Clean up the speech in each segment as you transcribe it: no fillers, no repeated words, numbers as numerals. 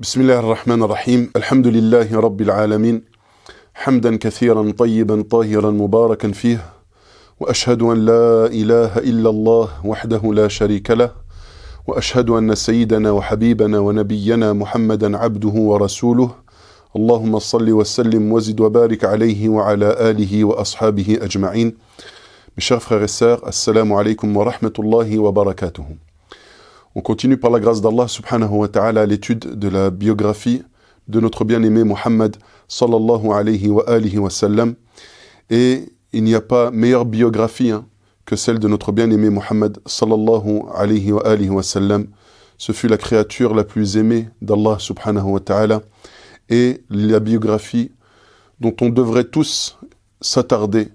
بسم الله الرحمن الرحيم الحمد لله رب العالمين حمدا كثيرا طيبا طاهرا مباركا فيه وأشهد أن لا إله إلا الله وحده لا شريك له وأشهد أن سيدنا وحبيبنا ونبينا محمدا عبده ورسوله اللهم صل وسلم وزد وبارك عليه وعلى آله وأصحابه أجمعين. Mes chers frères et sœurs, assalamu alaikum wa rahmatullahi wa barakatuh. On continue par la grâce d'Allah subhanahu wa ta'ala l'étude de la biographie de notre bien-aimé Muhammad sallallahu alayhi wa alihi wa sallam. Et il n'y a pas meilleure biographie que celle de notre bien-aimé Muhammad sallallahu alayhi wa alihi wa sallam. Ce fut la créature la plus aimée d'Allah subhanahu wa ta'ala et la biographie dont on devrait tous s'attarder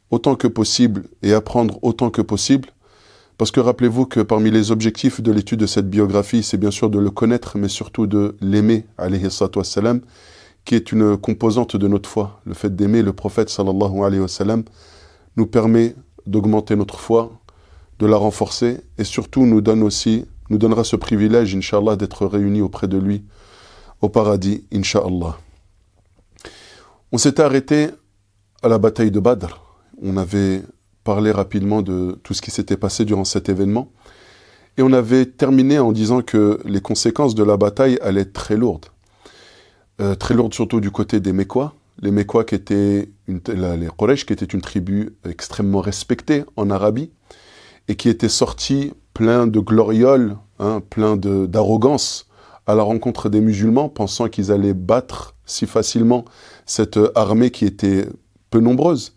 autant que possible et apprendre autant que possible. Parce que rappelez-vous que parmi les objectifs de l'étude de cette biographie, c'est bien sûr de le connaître, mais surtout de l'aimer, alayhi salatu wassalam, qui est une composante de notre foi. Le fait d'aimer le prophète, sallallahu alayhi wa sallam, nous permet d'augmenter notre foi, de la renforcer, et surtout nous donnera ce privilège, Inch'Allah, d'être réunis auprès de lui au paradis, Inch'Allah. On s'était arrêté à la bataille de Badr. On avait parler rapidement de tout ce qui s'était passé durant cet événement. Et on avait terminé en disant que les conséquences de la bataille allaient être très lourdes. Très lourdes surtout du côté des Mécois. Les Mécois qui étaient, les Quraysh, qui étaient une tribu extrêmement respectée en Arabie et qui étaient sortis pleins de glorioles, pleins d'arrogance à la rencontre des musulmans, pensant qu'ils allaient battre si facilement cette armée qui était peu nombreuse.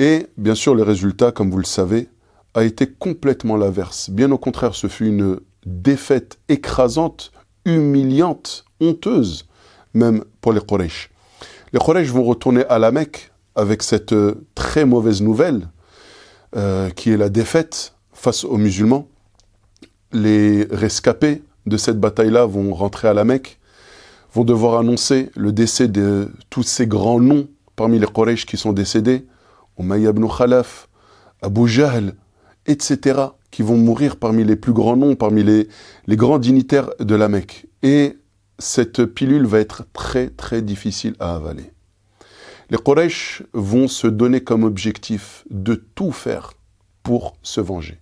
Et bien sûr, le résultat, comme vous le savez, a été complètement l'inverse. Bien au contraire, ce fut une défaite écrasante, humiliante, honteuse, même pour les Quraysh. Les Quraysh vont retourner à la Mecque avec cette très mauvaise nouvelle, qui est la défaite face aux musulmans. Les rescapés de cette bataille-là vont rentrer à la Mecque, vont devoir annoncer le décès de tous ces grands noms parmi les Quraysh qui sont décédés, Umayya ibn Khalaf, Abu Jahl, etc., qui vont mourir parmi les plus grands noms, parmi les grands dignitaires de la Mecque. Et cette pilule va être très très difficile à avaler. Les Quraysh vont se donner comme objectif de tout faire pour se venger.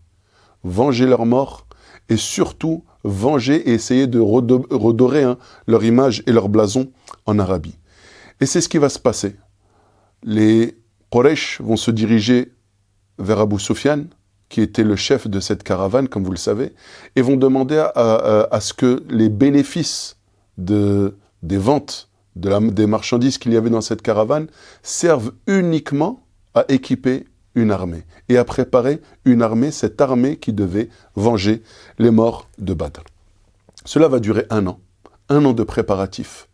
Venger leur mort et surtout venger et essayer de redorer leur image et leur blason en Arabie. Et c'est ce qui va se passer. Les Quraysh vont se diriger vers Abu Sufyan, qui était le chef de cette caravane, comme vous le savez, et vont demander à ce que les bénéfices des ventes des marchandises qu'il y avait dans cette caravane servent uniquement à équiper une armée et à préparer une armée, cette armée qui devait venger les morts de Badr. Cela va durer un an de préparatifs,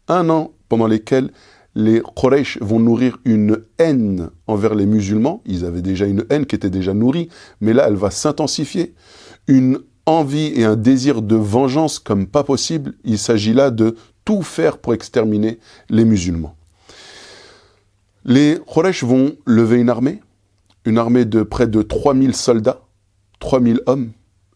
un an pendant lesquels les Quraysh vont nourrir une haine envers les musulmans. Ils avaient déjà une haine qui était déjà nourrie, mais là, elle va s'intensifier. Une envie et un désir de vengeance comme pas possible. Il s'agit là de tout faire pour exterminer les musulmans. Les Quraysh vont lever une armée de près de 3000 soldats, 3000 hommes,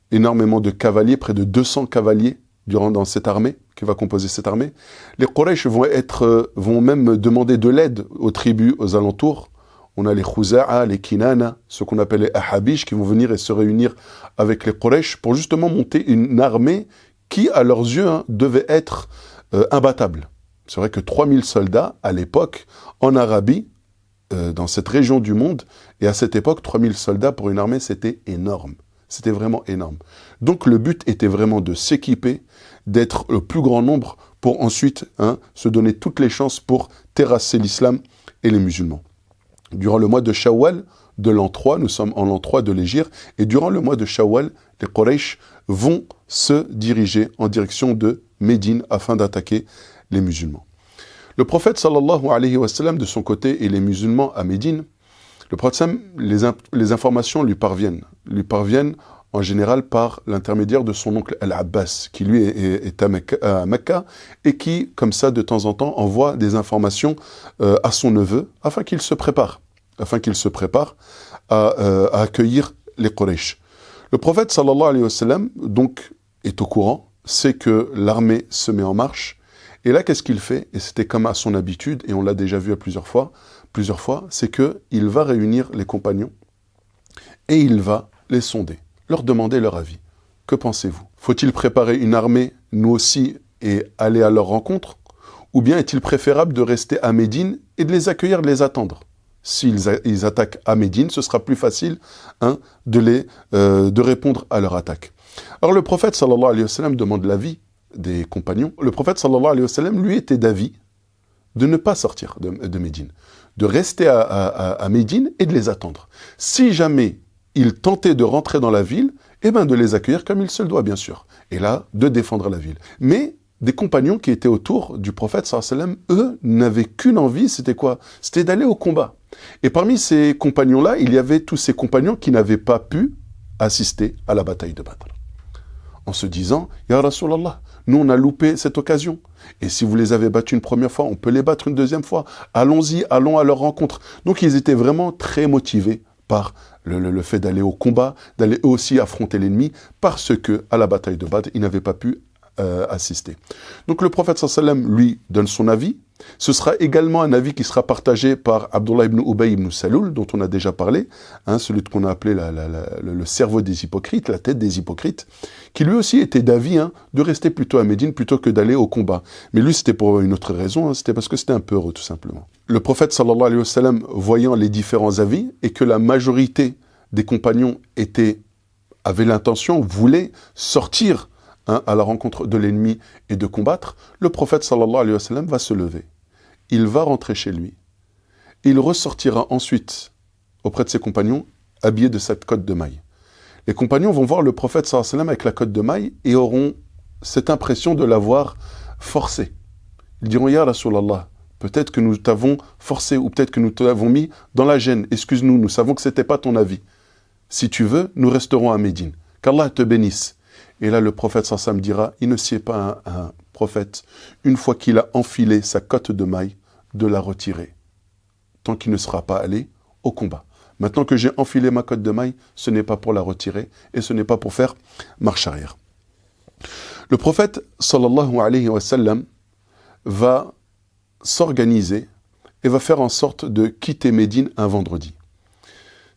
énormément de cavaliers, près de 200 cavaliers dans cette armée, qui va composer cette armée. Les Quraysh vont même demander de l'aide aux tribus aux alentours. On a les Khuza'a, les Kinana, ce qu'on appelle les Ahabish, qui vont venir et se réunir avec les Quraysh pour justement monter une armée qui, à leurs yeux, devait être imbattable. C'est vrai que 3000 soldats, à l'époque, en Arabie, dans cette région du monde, et à cette époque, 3000 soldats pour une armée, c'était énorme. C'était vraiment énorme. Donc le but était vraiment de s'équiper, d'être le plus grand nombre pour ensuite se donner toutes les chances pour terrasser l'islam et les musulmans. Durant le mois de Shawwal de l'an 3, nous sommes en l'an 3 de l'Hégire, et durant le mois de Shawwal, les Quraysh vont se diriger en direction de Médine afin d'attaquer les musulmans. Le prophète sallallahu alayhi wa sallam de son côté et les musulmans à Médine, le prophète, les informations lui parviennent en général par l'intermédiaire de son oncle Al-Abbas, qui lui est à Mecca, et qui, comme ça, de temps en temps, envoie des informations à son neveu, afin qu'il se prépare à accueillir les Quraysh. Le prophète, sallallahu alayhi wa sallam, donc, est au courant, c'est que l'armée se met en marche. Et là, qu'est-ce qu'il fait? Et c'était comme à son habitude, et on l'a déjà vu à plusieurs fois, c'est qu'il va réunir les compagnons et il va les sonder, leur demander leur avis. Que pensez-vous? Faut-il préparer une armée, nous aussi, et aller à leur rencontre? Ou bien est-il préférable de rester à Médine et de les accueillir, de les attendre? S'ils attaquent à Médine, ce sera plus facile de répondre à leur attaque. Alors le prophète sallallahu alayhi wa sallam demande l'avis des compagnons. Le prophète sallallahu alayhi wa sallam, lui, était d'avis de ne pas sortir de Médine, de rester à Médine et de les attendre. Si jamais ils tentaient de rentrer dans la ville, eh bien de les accueillir comme il se le doit, bien sûr. Et là, de défendre la ville. Mais des compagnons qui étaient autour du prophète sallallahu alayhi wa sallam, eux, n'avaient qu'une envie, c'était quoi? C'était d'aller au combat. Et parmi ces compagnons-là, il y avait tous ces compagnons qui n'avaient pas pu assister à la bataille de Badr. En se disant, Ya Rasulallah, nous on a loupé cette occasion. Et si vous les avez battus une première fois, on peut les battre une deuxième fois. Allons-y, allons à leur rencontre. Donc ils étaient vraiment très motivés par le fait d'aller au combat, d'aller eux aussi affronter l'ennemi, parce que à la bataille de Badr, ils n'avaient pas pu assister. Donc le prophète sallallahu alayhi wa sallam, lui, donne son avis. Ce sera également un avis qui sera partagé par Abdullah ibn Ubay ibn Saloul, dont on a déjà parlé, celui qu'on a appelé le cerveau des hypocrites, la tête des hypocrites, qui lui aussi était d'avis de rester plutôt à Médine plutôt que d'aller au combat. Mais lui, c'était pour une autre raison, c'était parce que c'était un peu heureux, tout simplement. Le prophète sallallahu alayhi wa sallam, voyant les différents avis et que la majorité des compagnons avaient l'intention, voulaient sortir à la rencontre de l'ennemi et de combattre, le prophète sallallahu alayhi wa sallam va se lever. Il va rentrer chez lui. Il ressortira ensuite auprès de ses compagnons, habillé de cette cotte de maille. Les compagnons vont voir le prophète sallallahu alayhi wa sallam avec la cotte de maille et auront cette impression de l'avoir forcé. Ils diront, Ya Rasulallah, peut-être que nous t'avons forcé ou peut-être que nous t'avons mis dans la gêne. Excuse-nous, nous savons que ce n'était pas ton avis. Si tu veux, nous resterons à Médine. Qu'Allah te bénisse. Et là, le prophète sallallahu alayhi wa sallam dira, il ne sied pas un prophète, une fois qu'il a enfilé sa cotte de maille, de la retirer, tant qu'il ne sera pas allé au combat. Maintenant que j'ai enfilé ma cotte de maille, ce n'est pas pour la retirer, et ce n'est pas pour faire marche arrière. Le prophète, sallallahu alayhi wa sallam, va s'organiser et va faire en sorte de quitter Médine un vendredi.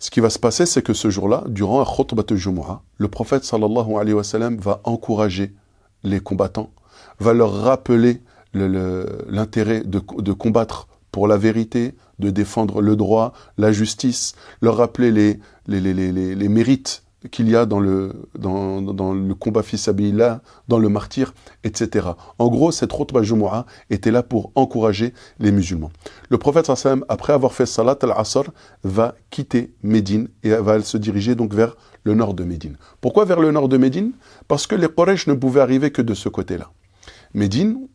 Ce qui va se passer, c'est que ce jour-là, durant un khutbat al-Jumu'ah, le prophète sallallahu alayhi wa sallam va encourager les combattants, va leur rappeler l'intérêt de combattre pour la vérité, de défendre le droit, la justice, leur rappeler les mérites qu'il y a dans le combat fi sabilillah, dans le martyr, etc. En gros, cette khutbah Jumu'ah était là pour encourager les musulmans. Le prophète sallallahu alayhi wa sallam, après avoir fait salat al-asr, va quitter Médine et va se diriger donc vers le nord de Médine. Pourquoi vers le nord de Médine? Parce que les Quraysh ne pouvaient arriver que de ce côté-là. Médine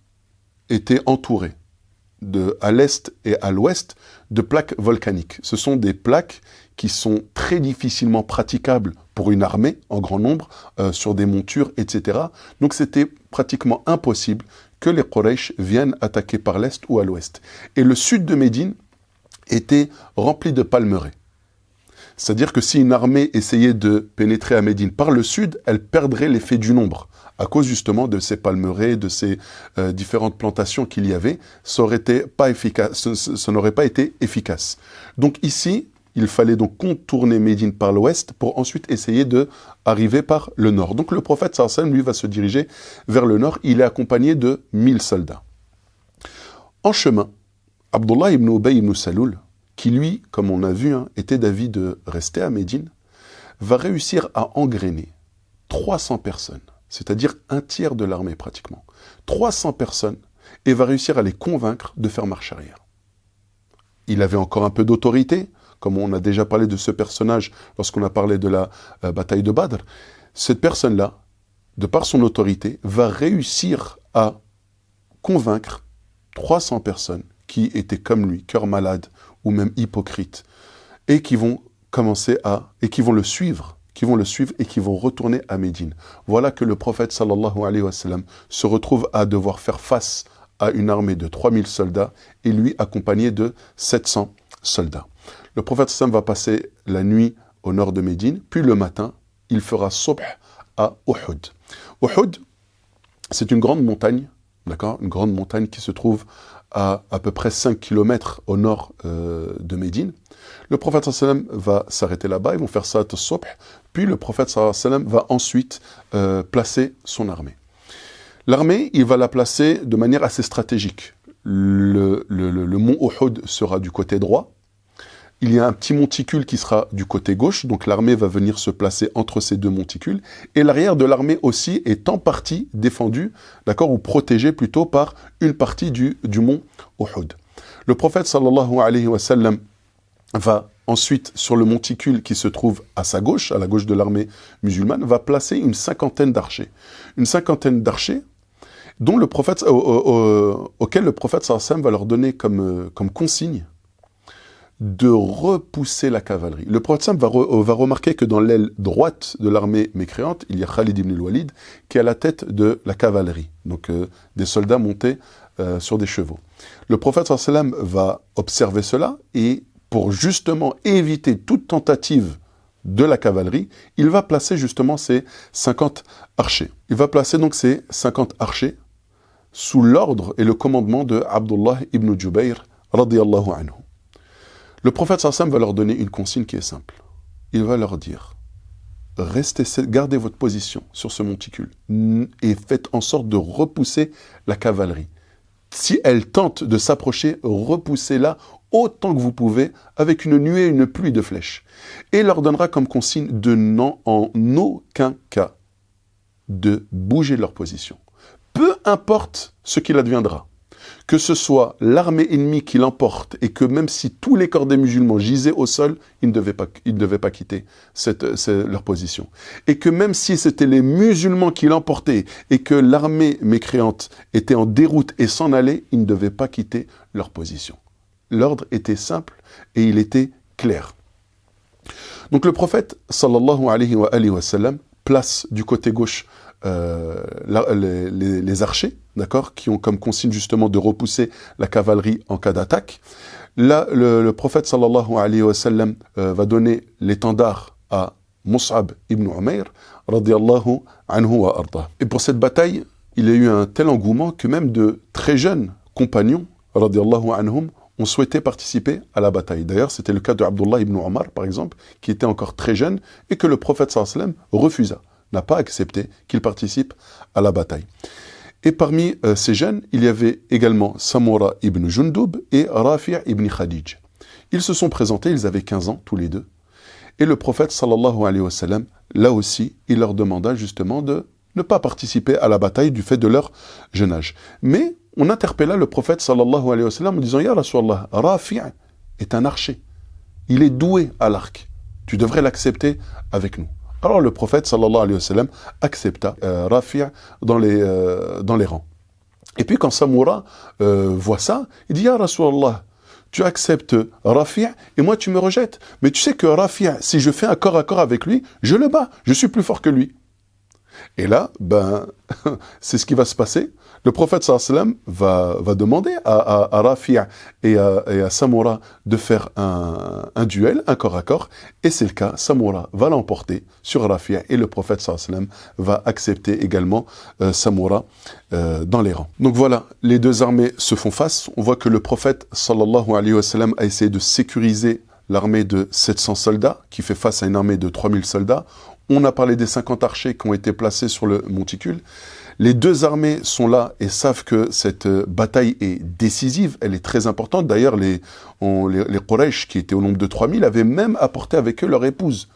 était entourée à l'est et à l'ouest de plaques volcaniques. Ce sont des plaques qui sont très difficilement praticables pour une armée en grand nombre, sur des montures, etc. Donc c'était pratiquement impossible que les Quraysh viennent attaquer par l'est ou à l'ouest. Et le sud de Médine était rempli de palmeraies. C'est-à-dire que si une armée essayait de pénétrer à Médine par le sud, elle perdrait l'effet du nombre. À cause justement de ces palmeraies, de ces différentes plantations qu'il y avait, ça n'aurait pas été efficace. Donc ici, il fallait donc contourner Médine par l'ouest pour ensuite essayer d'arriver par le nord. Donc le prophète sallallahu alayhi wa sallam, lui, va se diriger vers le nord. Il est accompagné de 1000 soldats. En chemin, Abdullah ibn Ubay ibn Saloul, qui lui, comme on a vu, était d'avis de rester à Médine, va réussir à engrainer 300 personnes, c'est-à-dire un tiers de l'armée pratiquement. 300 personnes, et va réussir à les convaincre de faire marche arrière. Il avait encore un peu d'autorité, comme on a déjà parlé de ce personnage lorsqu'on a parlé de la bataille de Badr. Cette personne-là, de par son autorité, va réussir à convaincre 300 personnes qui étaient comme lui, cœur malade ou même hypocrites, et qui vont le suivre et qui vont retourner à Médine. Voilà que le prophète sallallahu alayhi wa sallam se retrouve à devoir faire face à une armée de 3000 soldats et lui accompagné de 700 soldats. Le prophète sallam va passer la nuit au nord de Médine, puis le matin, il fera subh à Uhud. Uhud, c'est une grande montagne, d'accord, une grande montagne qui se trouve à peu près 5 km au nord de Médine. Le prophète sallam va s'arrêter là-bas, ils vont faire salat al-subh, puis le prophète sallam va ensuite placer son armée. L'armée, il va la placer de manière assez stratégique. Le mont Uhud sera du côté droit. Il y a un petit monticule qui sera du côté gauche, donc l'armée va venir se placer entre ces deux monticules. Et l'arrière de l'armée aussi est en partie défendu, d'accord, ou protégé plutôt par une partie du mont Uhud. Le prophète sallallahu alayhi wa sallam va ensuite, sur le monticule qui se trouve à sa gauche, à la gauche de l'armée musulmane, va placer une cinquantaine d'archers. Une cinquantaine d'archers dont le prophète, auquel le prophète sallallahu alayhi wa sallam va leur donner comme consigne de repousser la cavalerie. Le prophète sallam va remarquer que dans l'aile droite de l'armée mécréante, il y a Khalid ibn al-Walid qui est à la tête de la cavalerie, donc des soldats montés sur des chevaux. Le prophète sallallahu alayhi wa sallam va observer cela et pour justement éviter toute tentative de la cavalerie, il va placer justement ces 50 archers. Il va placer donc ces 50 archers sous l'ordre et le commandement de Abdullah ibn Jubayr radiyallahu anhu. Le prophète sallallahu alayhi wa sallam va leur donner une consigne qui est simple. Il va leur dire, gardez votre position sur ce monticule et faites en sorte de repousser la cavalerie. Si elle tente de s'approcher, repoussez-la autant que vous pouvez avec une nuée et une pluie de flèches. Et il leur donnera comme consigne de en aucun cas de bouger leur position. Peu importe ce qu'il adviendra, que ce soit l'armée ennemie qui l'emporte et que même si tous les corps des musulmans gisaient au sol, ils ne devaient pas quitter leur position. Et que même si c'était les musulmans qui l'emportaient et que l'armée mécréante était en déroute et s'en allait, ils ne devaient pas quitter leur position. L'ordre était simple et il était clair. Donc le prophète, sallallahu alayhi wa sallam, place du côté gauche les archers, d'accord, qui ont comme consigne justement de repousser la cavalerie en cas d'attaque. Là, le prophète sallallahu alayhi wa sallam va donner l'étendard à Mus'ab ibn Umayr, radiyallahu anhu wa arda. Et pour cette bataille, il y a eu un tel engouement que même de très jeunes compagnons, radiyallahu anhum, ont souhaité participer à la bataille. D'ailleurs, c'était le cas de Abdullah ibn Omar, par exemple, qui était encore très jeune et que le prophète sallallahu alayhi wa sallam refusa, n'a pas accepté qu'il participe à la bataille. Et parmi ces jeunes, il y avait également Samura ibn Jundub et Rafi' ibn Khadij. Ils se sont présentés, ils avaient 15 ans tous les deux. Et le prophète sallallahu alayhi wa sallam, là aussi, il leur demanda justement de ne pas participer à la bataille du fait de leur jeune âge. Mais on interpella le prophète sallallahu alayhi wa sallam en disant « Ya Rasulallah, Rafi' est un archer. Il est doué à l'arc. Tu devrais l'accepter avec nous. » Alors le prophète sallallahu alayhi wa sallam accepta Rafi' dans les rangs. Et puis quand Samura voit ça, il dit « Ya Rasulallah, tu acceptes Rafi' et moi tu me rejettes. Mais tu sais que Rafi', si je fais un corps à corps avec lui, je le bats, je suis plus fort que lui. » Et là, c'est ce qui va se passer. Le prophète sallallahu alayhi wa sallam va demander à Rafi' et à Samura de faire un duel, un corps à corps. Et c'est le cas, Samura va l'emporter sur Rafi' et le prophète sallallahu alayhi wa sallam va accepter également Samura dans les rangs. Donc voilà, les deux armées se font face. On voit que le prophète sallallahu alayhi wa sallam a essayé de sécuriser l'armée de 700 soldats qui fait face à une armée de 3000 soldats. On a parlé des 50 archers qui ont été placés sur le monticule. Les deux armées sont là et savent que cette bataille est décisive, elle est très importante. D'ailleurs, les Quraysh, qui étaient au nombre de 3000, avaient même apporté avec eux leur épouse.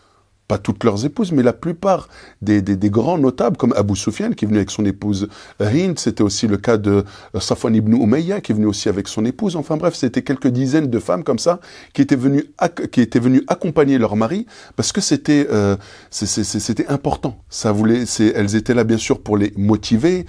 Pas toutes leurs épouses, mais la plupart des grands notables, comme Abu Sufyan, qui est venu avec son épouse Hind. C'était aussi le cas de Safwan ibn Umayya, qui est venu aussi avec son épouse. Enfin bref, c'était quelques dizaines de femmes comme ça, qui étaient venues accompagner leur mari, parce que c'était important. Elles étaient là, bien sûr, pour les motiver.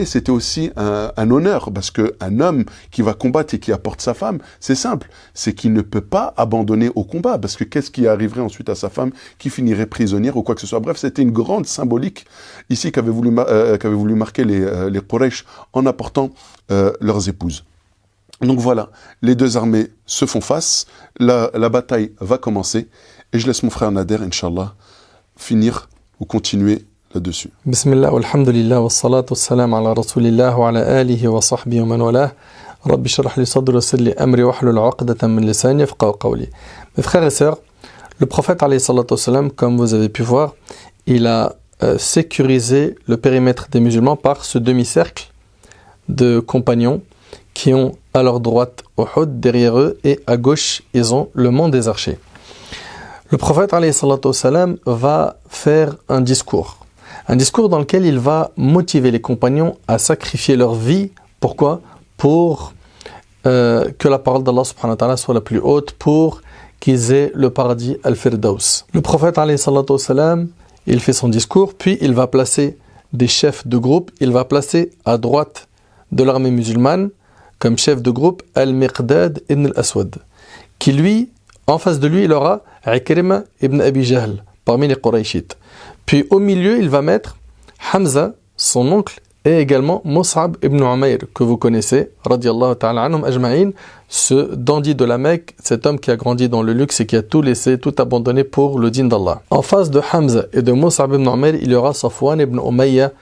C'était aussi un honneur, parce qu'un homme qui va combattre et qui apporte sa femme, c'est simple, c'est qu'il ne peut pas abandonner au combat, parce que qu'est-ce qui arriverait ensuite à sa femme qui finirait prisonnière ou quoi que ce soit. Bref, c'était une grande symbolique ici qu'avaient voulu marquer les Quraysh en apportant leurs épouses. Donc voilà, les deux armées se font face, la bataille va commencer et je laisse mon frère Nader, Inch'Allah, finir ou continuer là-dessus. Bismillah, walhamdulillah, wassalatu wassalam ala rasulillah wa ala alihi wa sahbihi wa man walah. Rabbi shrah li sadri wa yassir li amri wahlul 'uqdatan min lisani yafqahu qawli. Mes frères et sœurs, le prophète alayhi salatu wassalam, comme vous avez pu voir, il a sécurisé le périmètre des musulmans par ce demi-cercle de compagnons qui ont à leur droite Uhud derrière eux et à gauche ils ont le mont des archers. Le prophète alayhi salatu wassalam va faire un discours dans lequel il va motiver les compagnons à sacrifier leur vie. Pourquoi ? Pour que la parole d'Allah subhanahu wa ta'ala soit la plus haute, pour qu'ils aient le paradis al-Firdaus. Le prophète alayhi salatu wassalam, il fait son discours, puis il va placer des chefs de groupe, il va placer à droite de l'armée musulmane comme chef de groupe Al-Miqdad ibn al-Aswad, qui lui, en face de lui, il aura Ikrima ibn Abi Jahl, parmi les Qurayshites. Puis au milieu, il va mettre Hamza, son oncle, et également Mus'ab ibn Umayr, que vous connaissez, radiyallahu ta'ala anhum ajma'in, ce dandy de la Mecque, cet homme qui a grandi dans le luxe et qui a tout laissé, tout abandonné pour le din d'Allah. En face de Hamza et de Mus'ab ibn Umayr, il y aura Safwan ibn Umayya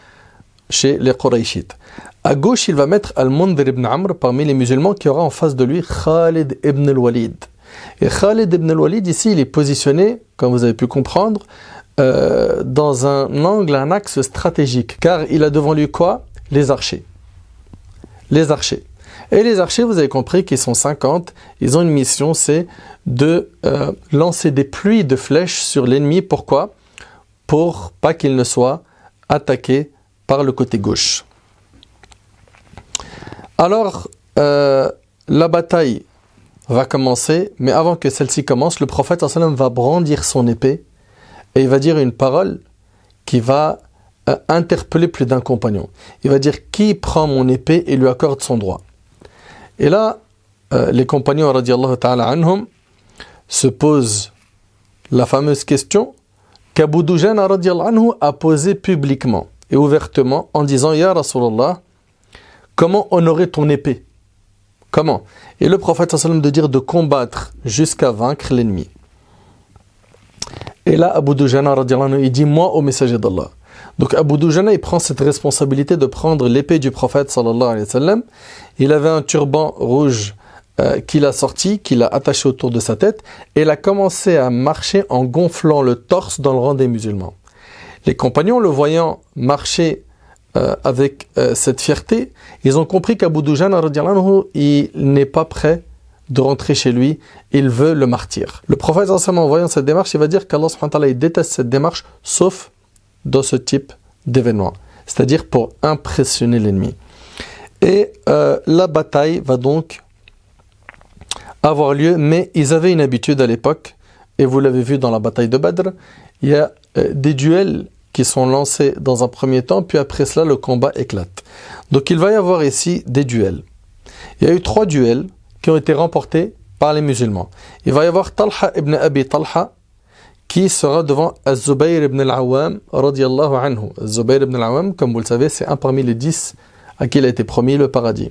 chez les Qurayshites. À gauche, il va mettre Al-Mundhir ibn Amr parmi les musulmans, qui aura en face de lui Khalid ibn al-Walid. Et Khalid ibn al-Walid, ici, il est positionné, comme vous avez pu comprendre, dans un angle, un axe stratégique, car il a devant lui quoi ? Les archers. Les archers. Et les archers, vous avez compris qu'ils sont 50, ils ont une mission, c'est de lancer des pluies de flèches sur l'ennemi. Pourquoi ? Pour pas qu'il ne soit attaqué par le côté gauche. Alors, la bataille va commencer, mais avant que celle-ci commence, le prophète sallallahu alayhi wa sallam va brandir son épée et il va dire une parole qui va interpeller plus d'un compagnon. Il va dire: qui prend mon épée et lui accorde son droit? Et là, les compagnons radiyallahu ta'ala anhum se posent la fameuse question qu'Abu Dujana radiyallahu anhu a posée publiquement et ouvertement en disant: Ya Rasulallah, comment honorer ton épée? Comment? Et le prophète sallallahu alayhi wa sallam de dire de combattre jusqu'à vaincre l'ennemi. Et là, Abu Dujana radiyallahu anhu, il dit: moi au messager d'Allah. Donc Abu Dujana, il prend cette responsabilité de prendre l'épée du prophète sallallahu alayhi wa sallam. Il avait un turban rouge qu'il a sorti, qu'il a attaché autour de sa tête, et il a commencé à marcher en gonflant le torse dans le rang des musulmans. Les compagnons, le voyant marcher avec cette fierté, ils ont compris qu'Abu Dujana radiyallahu anhu, il n'est pas prêt de rentrer chez lui, il veut le martyr. Le prophète en voyant cette démarche, il va dire qu'Allah subhanahu wa ta'ala, il déteste cette démarche, sauf dans ce type d'événement, c'est-à-dire pour impressionner l'ennemi. Et la bataille va donc avoir lieu, mais ils avaient une habitude à l'époque, et vous l'avez vu dans la bataille de Badr, il y a des duels qui sont lancés dans un premier temps, puis après cela, le combat éclate. Donc il va y avoir ici des duels. Il y a eu 3 duels qui ont été remportés par les musulmans. Il va y avoir Talha ibn Abi Talha qui sera devant Az-Zubayr ibn al-Awwam radiyallahu anhu. Az-Zubayr ibn al-Awwam, comme vous le savez, c'est un parmi les 10 à qui il a été promis le paradis.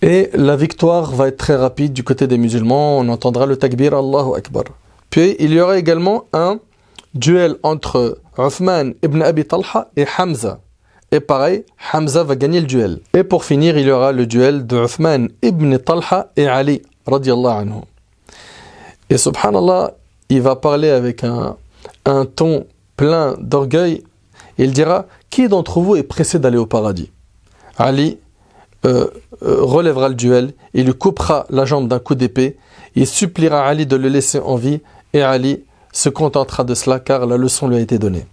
Et la victoire va être très rapide du côté des musulmans. On entendra le takbir Allahu Akbar. Puis il y aura également un duel entre Uthman ibn Abi Talha et Hamza. Et pareil, Hamza va gagner le duel. Et pour finir, il y aura le duel de Uthman ibn Talha et Ali, radiyallahu anhu. Et subhanallah, il va parler avec un ton plein d'orgueil. Il dira: qui d'entre vous est pressé d'aller au paradis? Ali relèvera le duel, il lui coupera la jambe d'un coup d'épée, il suppliera Ali de le laisser en vie, et Ali se contentera de cela car la leçon lui a été donnée.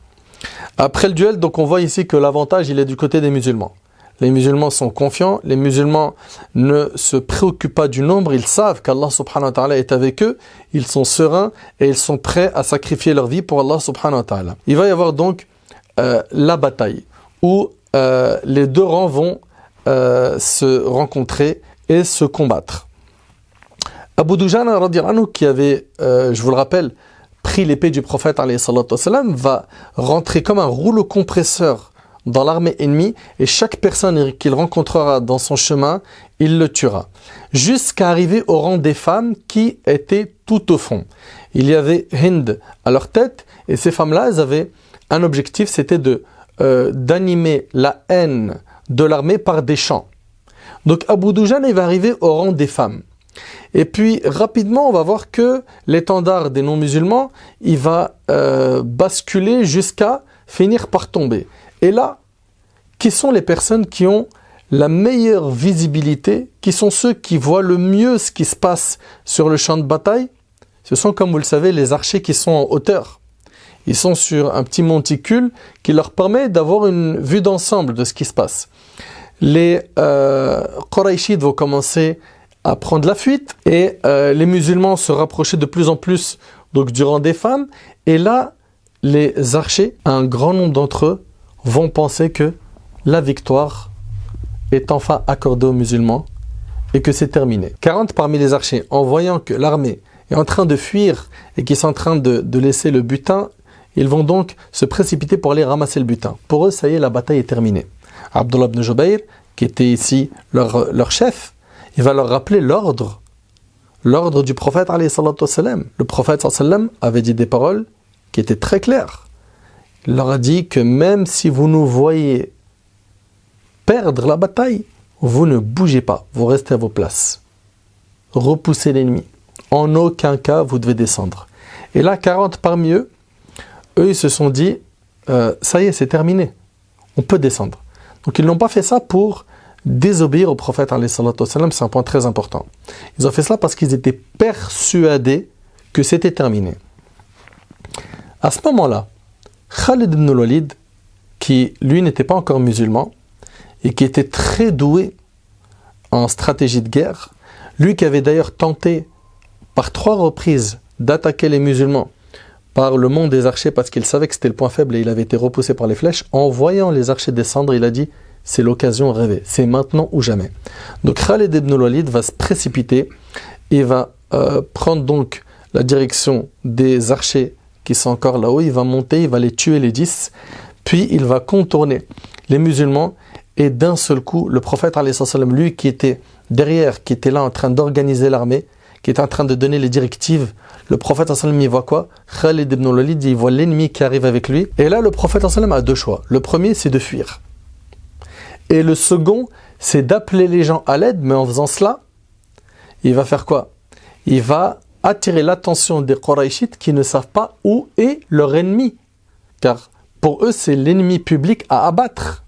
Après le duel, donc on voit ici que l'avantage il est du côté des musulmans. Les musulmans sont confiants, les musulmans ne se préoccupent pas du nombre, ils savent qu'Allah subhanahu wa ta'ala est avec eux, ils sont sereins et ils sont prêts à sacrifier leur vie pour Allah subhanahu wa ta'ala. Il va y avoir donc la bataille où les deux rangs vont se rencontrer et se combattre. Abu Dujana radiyallahu anhu, qui avait, je vous le rappelle, pris l'épée du prophète alayhi salatu wassalam, va rentrer comme un rouleau compresseur dans l'armée ennemie, et chaque personne qu'il rencontrera dans son chemin, il le tuera. Jusqu'à arriver au rang des femmes qui étaient tout au fond. Il y avait Hind à leur tête, et ces femmes-là, elles avaient un objectif, c'était d'animer la haine de l'armée par des chants. Donc Abu Dujana, il va arriver au rang des femmes. Et puis rapidement, on va voir que l'étendard des non-musulmans, il va basculer jusqu'à finir par tomber. Et là, qui sont les personnes qui ont la meilleure visibilité, qui sont ceux qui voient le mieux ce qui se passe sur le champ de bataille? Ce sont, comme vous le savez, les archers qui sont en hauteur. Ils sont sur un petit monticule qui leur permet d'avoir une vue d'ensemble de ce qui se passe. Les Qurayshites vont commencer à prendre la fuite et les musulmans se rapprocher de plus en plus donc, du rang des femmes. Et là, les archers, un grand nombre d'entre eux, vont penser que la victoire est enfin accordée aux musulmans et que c'est terminé. 40 parmi les archers, en voyant que l'armée est en train de fuir et qu'ils sont en train de laisser le butin, ils vont donc se précipiter pour aller ramasser le butin. Pour eux, ça y est, la bataille est terminée. Abdullah ibn Jubayr, qui était ici leur chef, il va leur rappeler l'ordre du prophète alayhi salatu wassalam. Le prophète sallallahu alayhi wa sallam avait dit des paroles qui étaient très claires. Il leur a dit que même si vous nous voyez perdre la bataille, vous ne bougez pas, vous restez à vos places. Repoussez l'ennemi. En aucun cas, vous devez descendre. Et là, 40 parmi eux, ils se sont dit, ça y est, c'est terminé. On peut descendre. Donc, ils n'ont pas fait ça pour désobéir au prophète, alayhi salatu wassalam, c'est un point très important. Ils ont fait cela parce qu'ils étaient persuadés que c'était terminé. À ce moment-là, Khalid ibn al-Walid, qui lui n'était pas encore musulman, et qui était très doué en stratégie de guerre, lui qui avait d'ailleurs tenté par 3 reprises d'attaquer les musulmans par le mont des archers parce qu'il savait que c'était le point faible et il avait été repoussé par les flèches, en voyant les archers descendre, il a dit « c'est l'occasion rêvée, c'est maintenant ou jamais ». Donc Khalid ibn al-Walid va se précipiter et va prendre donc la direction des archers qui sont encore là-haut, il va monter, il va les tuer les 10, puis il va contourner les musulmans. Et d'un seul coup, le prophète, alayhi salam, lui qui était derrière, qui était là en train d'organiser l'armée, qui était en train de donner les directives, le prophète, il voit quoi? Khalid ibn al-Walid, il voit l'ennemi qui arrive avec lui. Et là, le prophète, a 2 choix. Le premier, c'est de fuir. Et le second, c'est d'appeler les gens à l'aide, mais en faisant cela, il va faire quoi? Il va attirer l'attention des Qurayshites qui ne savent pas où est leur ennemi. Car pour eux, c'est l'ennemi public à abattre.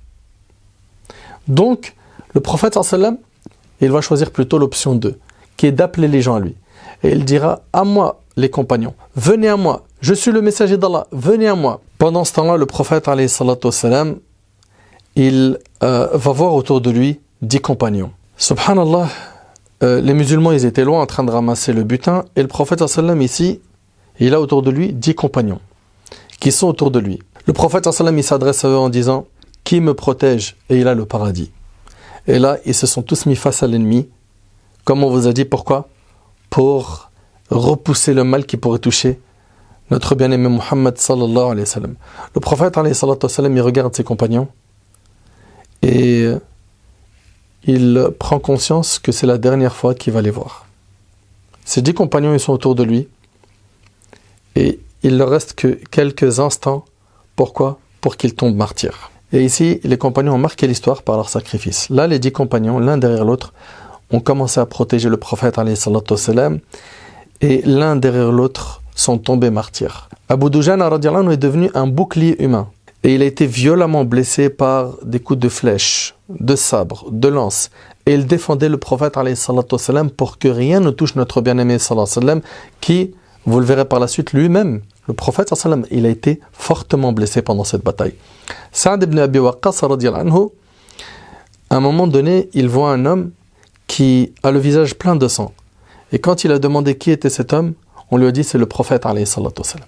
Donc, le prophète sallam, il va choisir plutôt l'option 2, qui est d'appeler les gens à lui. Et il dira, à moi les compagnons, venez à moi, je suis le messager d'Allah, venez à moi. Pendant ce temps-là, le prophète alayhi salatu wassalam, il va voir autour de lui 10 compagnons. Subhanallah, les musulmans, ils étaient loin en train de ramasser le butin, et le prophète sallam ici, il a autour de lui 10 compagnons, qui sont autour de lui. Le prophète sallam, il s'adresse à eux en disant, qui me protège et il a le paradis. Et là, ils se sont tous mis face à l'ennemi. Comme on vous a dit, pourquoi? Pour repousser le mal qui pourrait toucher notre bien-aimé Muhammad sallallahu alayhi wa sallam. Le prophète alayhi salatu wa sallam, il regarde ses compagnons et il prend conscience que c'est la dernière fois qu'il va les voir. Ses 10 compagnons, ils sont autour de lui et il ne leur reste que quelques instants. Pourquoi? Pour qu'il tombe martyr. Et ici, les compagnons ont marqué l'histoire par leur sacrifice. Là, les 10 compagnons, l'un derrière l'autre, ont commencé à protéger le prophète, alayhi salatu wassalam, et l'un derrière l'autre sont tombés martyrs. Abu Dujana radiallahu anhu est devenu un bouclier humain. Et il a été violemment blessé par des coups de flèche, de sabre, de lance. Et il défendait le prophète, alayhi salatu wassalam, pour que rien ne touche notre bien-aimé, sallallahu alayhi wa sallam, qui, vous le verrez par la suite, lui-même, le prophète, sallallahu alayhi wa sallam, il a été fortement blessé pendant cette bataille. Sa'd ibn Abi Waqqas, radiallahu anhu, à un moment donné, il voit un homme qui a le visage plein de sang. Et quand il a demandé qui était cet homme, on lui a dit c'est le prophète, alayhi salatu wassalam.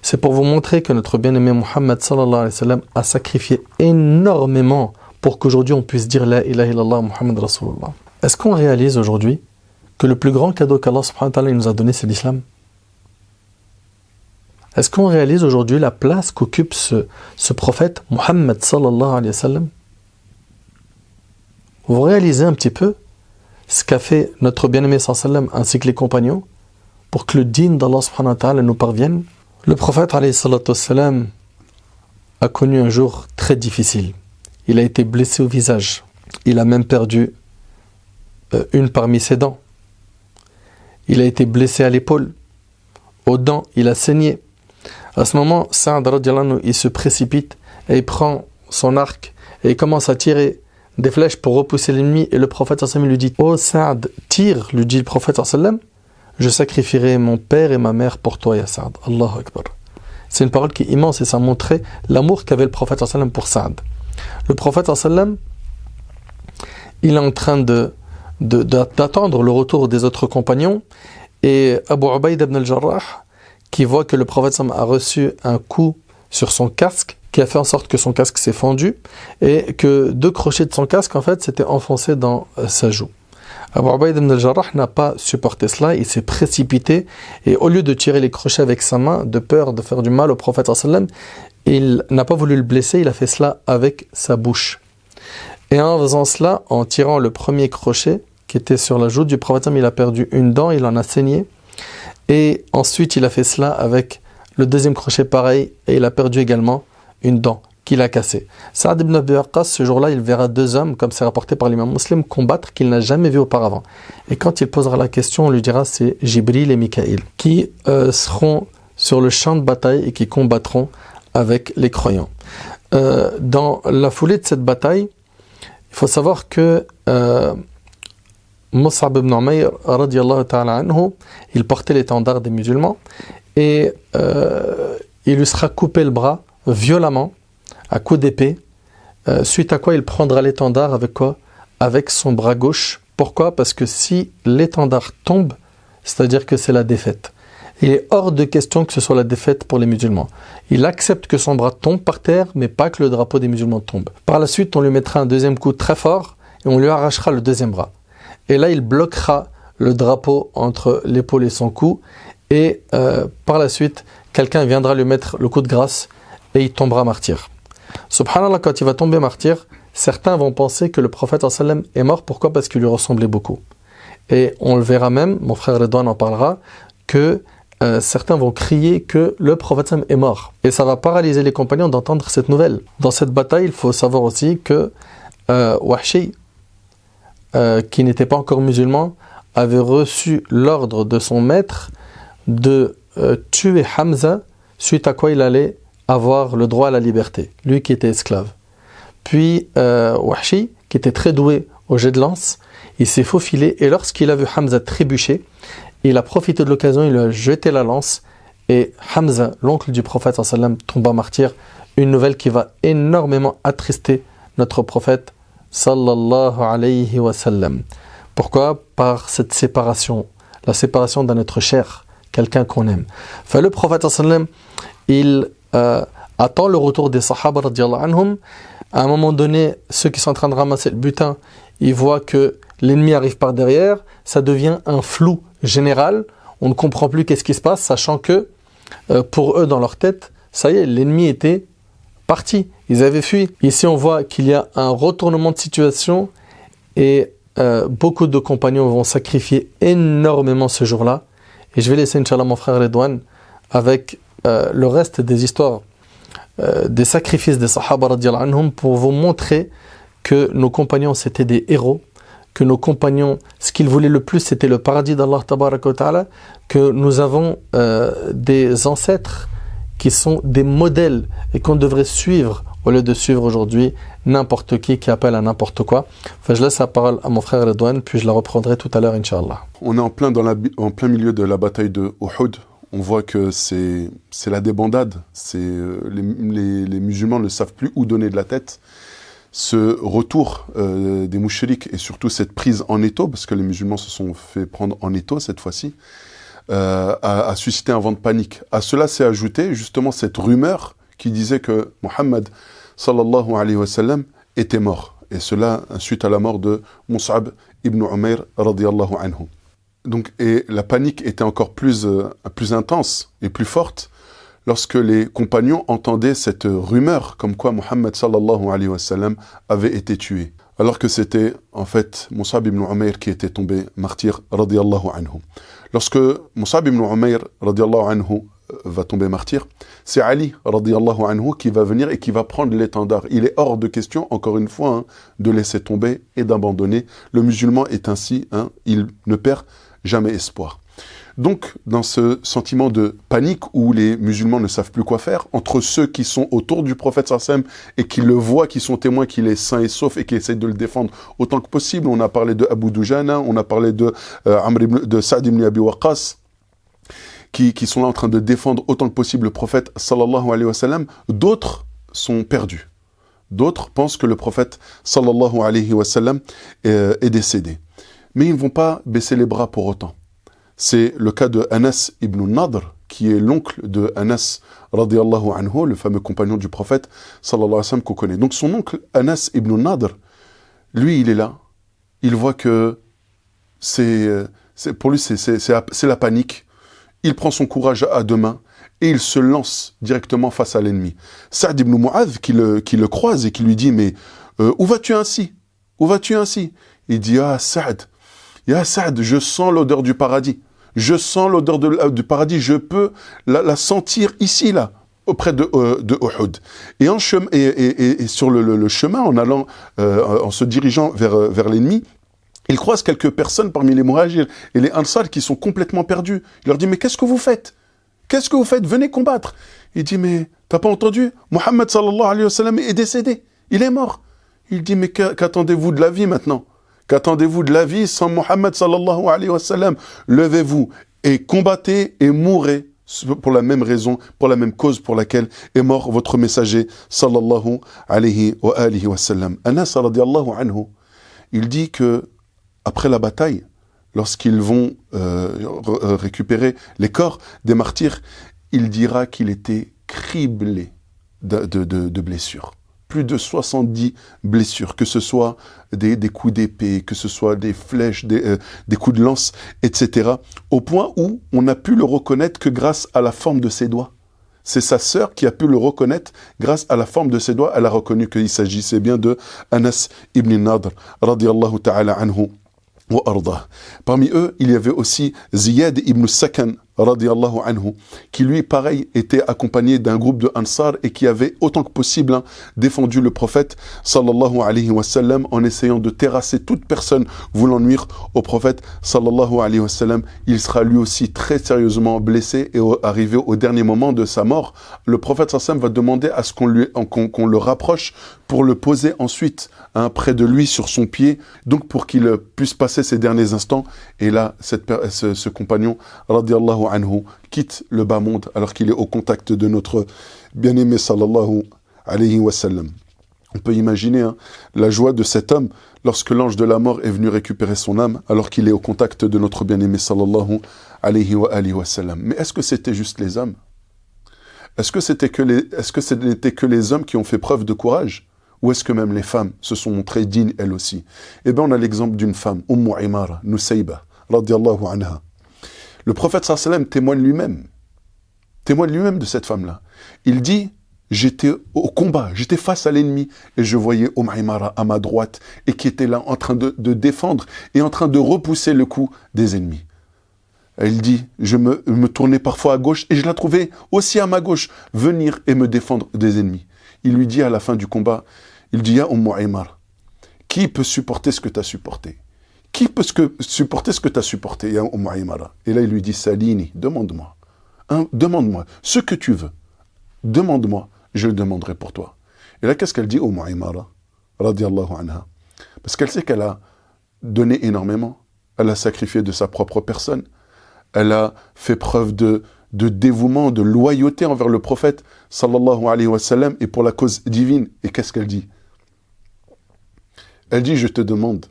C'est pour vous montrer que notre bien-aimé Muhammad sallallahu alayhi wa sallam a sacrifié énormément pour qu'aujourd'hui on puisse dire la ilaha illallah Muhammad Rasulullah. Est-ce qu'on réalise aujourd'hui que le plus grand cadeau qu'Allah subhanahu wa ta'ala nous a donné, c'est l'islam? Est-ce qu'on réalise aujourd'hui la place qu'occupe ce prophète Muhammad sallallahu alayhi wa sallam? Vous réalisez un petit peu ce qu'a fait notre bien-aimé sallallahu alayhi wa sallam ainsi que les compagnons pour que le dîn d'Allah subhanahu wa ta'ala nous parvienne? Le prophète alayhi salatu wassalam, a connu un jour très difficile. Il a été blessé au visage. Il a même perdu une parmi ses dents. Il a été blessé à l'épaule, aux dents, il a saigné. À ce moment, Saad radiallahu anhu, il se précipite et il prend son arc et il commence à tirer des flèches pour repousser l'ennemi. Et le prophète sallallahu alayhi wa sallam lui dit: Oh Saad, tire, lui dit le prophète sallallahu alayhi wa sallam, je sacrifierai mon père et ma mère pour toi, ya Saad. Allahu Akbar. C'est une parole qui est immense et ça montrait l'amour qu'avait le prophète sallallahu alayhi wa sallam pour Saad. Le prophète sallallahu alayhi wa sallam, il est en train d'attendre le retour des autres compagnons, et Abu Ubaïd ibn al-Jarrah, qui voit que le prophète sallam a reçu un coup sur son casque, qui a fait en sorte que son casque s'est fendu, et que 2 crochets de son casque, en fait, s'étaient enfoncés dans sa joue. Abu Ubaïd ibn al-Jarrah n'a pas supporté cela, il s'est précipité, et au lieu de tirer les crochets avec sa main, de peur de faire du mal au prophète sallam, il n'a pas voulu le blesser, il a fait cela avec sa bouche. Et en faisant cela, en tirant le premier crochet qui était sur la joue du prophète, il a perdu une dent, il en a saigné. Et ensuite, il a fait cela avec le deuxième crochet pareil, et il a perdu également une dent qu'il a cassée. Saad ibn Abi Waqqas, ce jour-là, il verra 2 hommes, comme c'est rapporté par l'imam Muslim, combattre qu'il n'a jamais vu auparavant. Et quand il posera la question, on lui dira c'est Jibril et Mikaïl, qui seront sur le champ de bataille et qui combattront avec les croyants. Dans la foulée de cette bataille, il faut savoir que Mus'ab ibn Umayr radiyallahu ta'ala anhu, il portait l'étendard des musulmans et il lui sera coupé le bras violemment à coups d'épée, suite à quoi il prendra l'étendard avec quoi? Avec son bras gauche. Pourquoi? Parce que si l'étendard tombe, c'est-à-dire que c'est la défaite. Il est hors de question que ce soit la défaite pour les musulmans. Il accepte que son bras tombe par terre, mais pas que le drapeau des musulmans tombe. Par la suite, on lui mettra un deuxième coup très fort et on lui arrachera le deuxième bras. Et là, il bloquera le drapeau entre l'épaule et son cou. Et par la suite, quelqu'un viendra lui mettre le coup de grâce et il tombera martyr. Subhanallah, quand il va tomber martyr, certains vont penser que le prophète sallam est mort. Pourquoi? Parce qu'il lui ressemblait beaucoup. Et on le verra même, mon frère Redouane en parlera, que certains vont crier que le prophète sallam est mort. Et ça va paralyser les compagnons d'entendre cette nouvelle. Dans cette bataille, il faut savoir aussi que Wahshi, qui n'était pas encore musulman, avait reçu l'ordre de son maître de tuer Hamza, suite à quoi il allait avoir le droit à la liberté, lui qui était esclave. Puis Wahshi, qui était très doué au jet de lance, il s'est faufilé et lorsqu'il a vu Hamza trébucher, il a profité de l'occasion, il lui a jeté la lance et Hamza, l'oncle du prophète sallam, tomba martyr. Une nouvelle qui va énormément attrister notre prophète sallallahu alayhi wa sallam. Pourquoi? Par cette séparation, la séparation d'un être cher, quelqu'un qu'on aime. Enfin, le prophète sallam, il attend le retour des sahaba radiyallahu anhum. À un moment donné, ceux qui sont en train de ramasser le butin, ils voient que l'ennemi arrive par derrière, ça devient un flou général, on ne comprend plus qu'est-ce qui se passe, sachant que pour eux, dans leur tête, ça y est, l'ennemi était parti, ils avaient fui. Ici, on voit qu'il y a un retournement de situation et beaucoup de compagnons vont sacrifier énormément ce jour-là. Et je vais laisser, Inch'Allah, mon frère Redouane avec le reste des histoires des sacrifices des Sahaba radiyallahu anhum pour vous montrer que nos compagnons c'était des héros, que nos compagnons, ce qu'ils voulaient le plus c'était le paradis d'Allah tabaraka wa ta'ala, que nous avons des ancêtres qui sont des modèles et qu'on devrait suivre au lieu de suivre aujourd'hui n'importe qui appelle à n'importe quoi. Enfin, je laisse la parole à mon frère Redouane, puis je la reprendrai tout à l'heure, Inch'Allah. On est en plein milieu de la bataille de Uhud. On voit que c'est la débandade. Les musulmans ne savent plus où donner de la tête. Ce retour des mouchriks et surtout cette prise en étau, parce que les musulmans se sont fait prendre en étau cette fois-ci, a suscité un vent de panique. À cela s'est ajouté justement cette rumeur qui disait que Mohammed sallallahu alayhi wa sallam était mort. Et cela suite à la mort de Mus'ab ibn Umayr radiyallahu anhu. Donc, et la panique était encore plus intense et plus forte lorsque les compagnons entendaient cette rumeur comme quoi Mohammed sallallahu alayhi wa sallam avait été tué. Alors que c'était en fait Mus'ab ibn Umayr qui était tombé martyr radiyallahu anhu. Lorsque Mus'ab ibn Umayr radiyallahu anhu va tomber martyr, c'est Ali, radiyallahu anhu, qui va venir et qui va prendre l'étendard. Il est hors de question, encore une fois, de laisser tomber et d'abandonner. Le musulman est ainsi, il ne perd jamais espoir. Donc, dans ce sentiment de panique où les musulmans ne savent plus quoi faire, entre ceux qui sont autour du prophète sallam et qui le voient, qui sont témoins qu'il est sain et sauf et qui essayent de le défendre autant que possible, on a parlé de Abu Dujana, on a parlé de Sa'd ibn Abi Waqqas, qui sont là en train de défendre autant que possible le prophète sallallahu alayhi wa sallam, d'autres sont perdus. D'autres pensent que le prophète sallallahu alayhi wa sallam est décédé. Mais ils ne vont pas baisser les bras pour autant. C'est le cas de Anas ibn Nadr, qui est l'oncle de Anas radiyallahu anhu, le fameux compagnon du prophète sallallahu alayhi wa sallam qu'on connaît. Donc son oncle Anas ibn Nadr, lui il est là, il voit que pour lui c'est la panique. Il prend son courage à deux mains et il se lance directement face à l'ennemi. Sa'd ibn Mu'adh qui le croise et qui lui dit « Mais où vas-tu ainsi? Où vas-tu ainsi ?» Il dit « Ah Sa'd, je sens l'odeur du paradis. Je sens l'odeur du paradis, je peux la sentir ici, là, auprès de Uhud. » Et sur le chemin, en se dirigeant vers l'ennemi, il croise quelques personnes parmi les Muhajir et les Ansar qui sont complètement perdus. Il leur dit « Mais qu'est-ce que vous faites? Qu'est-ce que vous faites? Venez combattre !» Il dit « Mais t'as pas entendu? Mohammed sallallahu alayhi wa sallam est décédé. Il est mort. » Il dit « Mais qu'attendez-vous de la vie maintenant? Qu'attendez-vous de la vie sans Mohammed sallallahu alayhi wa sallam? Levez-vous et combattez et mourrez pour la même raison, pour la même cause pour laquelle est mort votre messager sallallahu alayhi wa sallam. » Anas radiyallahu anhu, il dit que après la bataille, lorsqu'ils vont récupérer les corps des martyrs, il dira qu'il était criblé de blessures. Plus de 70 blessures, que ce soit des coups d'épée, que ce soit des flèches, des coups de lance, etc. Au point où on n'a pu le reconnaître que grâce à la forme de ses doigts. C'est sa sœur qui a pu le reconnaître grâce à la forme de ses doigts. Elle a reconnu qu'il s'agissait bien de Anas ibn Nadr, radiyallahu ta'ala anhu. Parmi eux, il y avait aussi Ziyad ibn Sakan, radiyallahu anhu, qui lui, pareil, était accompagné d'un groupe de Ansar et qui avait autant que possible défendu le prophète, sallallahu alayhi wa sallam, en essayant de terrasser toute personne voulant nuire au prophète, sallallahu alayhi wa sallam. Il sera lui aussi très sérieusement blessé et arrivé au dernier moment de sa mort, le prophète, sallallahu alayhi wa sallam, va demander à ce qu'on le rapproche pour le poser ensuite près de lui sur son pied, donc pour qu'il puisse passer ses derniers instants. Et là, ce compagnon, radiyallahu anhu, quitte le bas monde alors qu'il est au contact de notre bien-aimé sallallahu alayhi wa sallam. On peut imaginer la joie de cet homme lorsque l'ange de la mort est venu récupérer son âme alors qu'il est au contact de notre bien-aimé sallallahu alayhi wa sallam. Mais est-ce que c'était juste les hommes? Est-ce que ce n'était que les hommes qui ont fait preuve de courage? Ou est-ce que même les femmes se sont montrées dignes elles aussi? Eh bien, on a l'exemple d'une femme, Imara, Nusayba, radiyallahu anha. Le prophète sallallahu alayhi wa sallam témoigne lui-même de cette femme-là. Il dit, j'étais au combat, j'étais face à l'ennemi et je voyais Imara à ma droite et qui était là en train de défendre et en train de repousser le coup des ennemis. Elle dit, je me tournais parfois à gauche et je la trouvais aussi à ma gauche venir et me défendre des ennemis. Il lui dit à la fin du combat, il dit, Ya Imara, qui peut supporter ce que tu as supporté? Qui peut supporter ce que tu as supporté, Ya Imara? Et là, il lui dit, Salini, demande-moi. Demande-moi ce que tu veux. Demande-moi, je le demanderai pour toi. Et là, qu'est-ce qu'elle dit, Imara, radiyallahu anha? Parce qu'elle sait qu'elle a donné énormément. Elle a sacrifié de sa propre personne. Elle a fait preuve de dévouement, de loyauté envers le prophète, sallallahu alayhi wa sallam, et pour la cause divine. Et qu'est-ce qu'elle dit? Elle dit, je te demande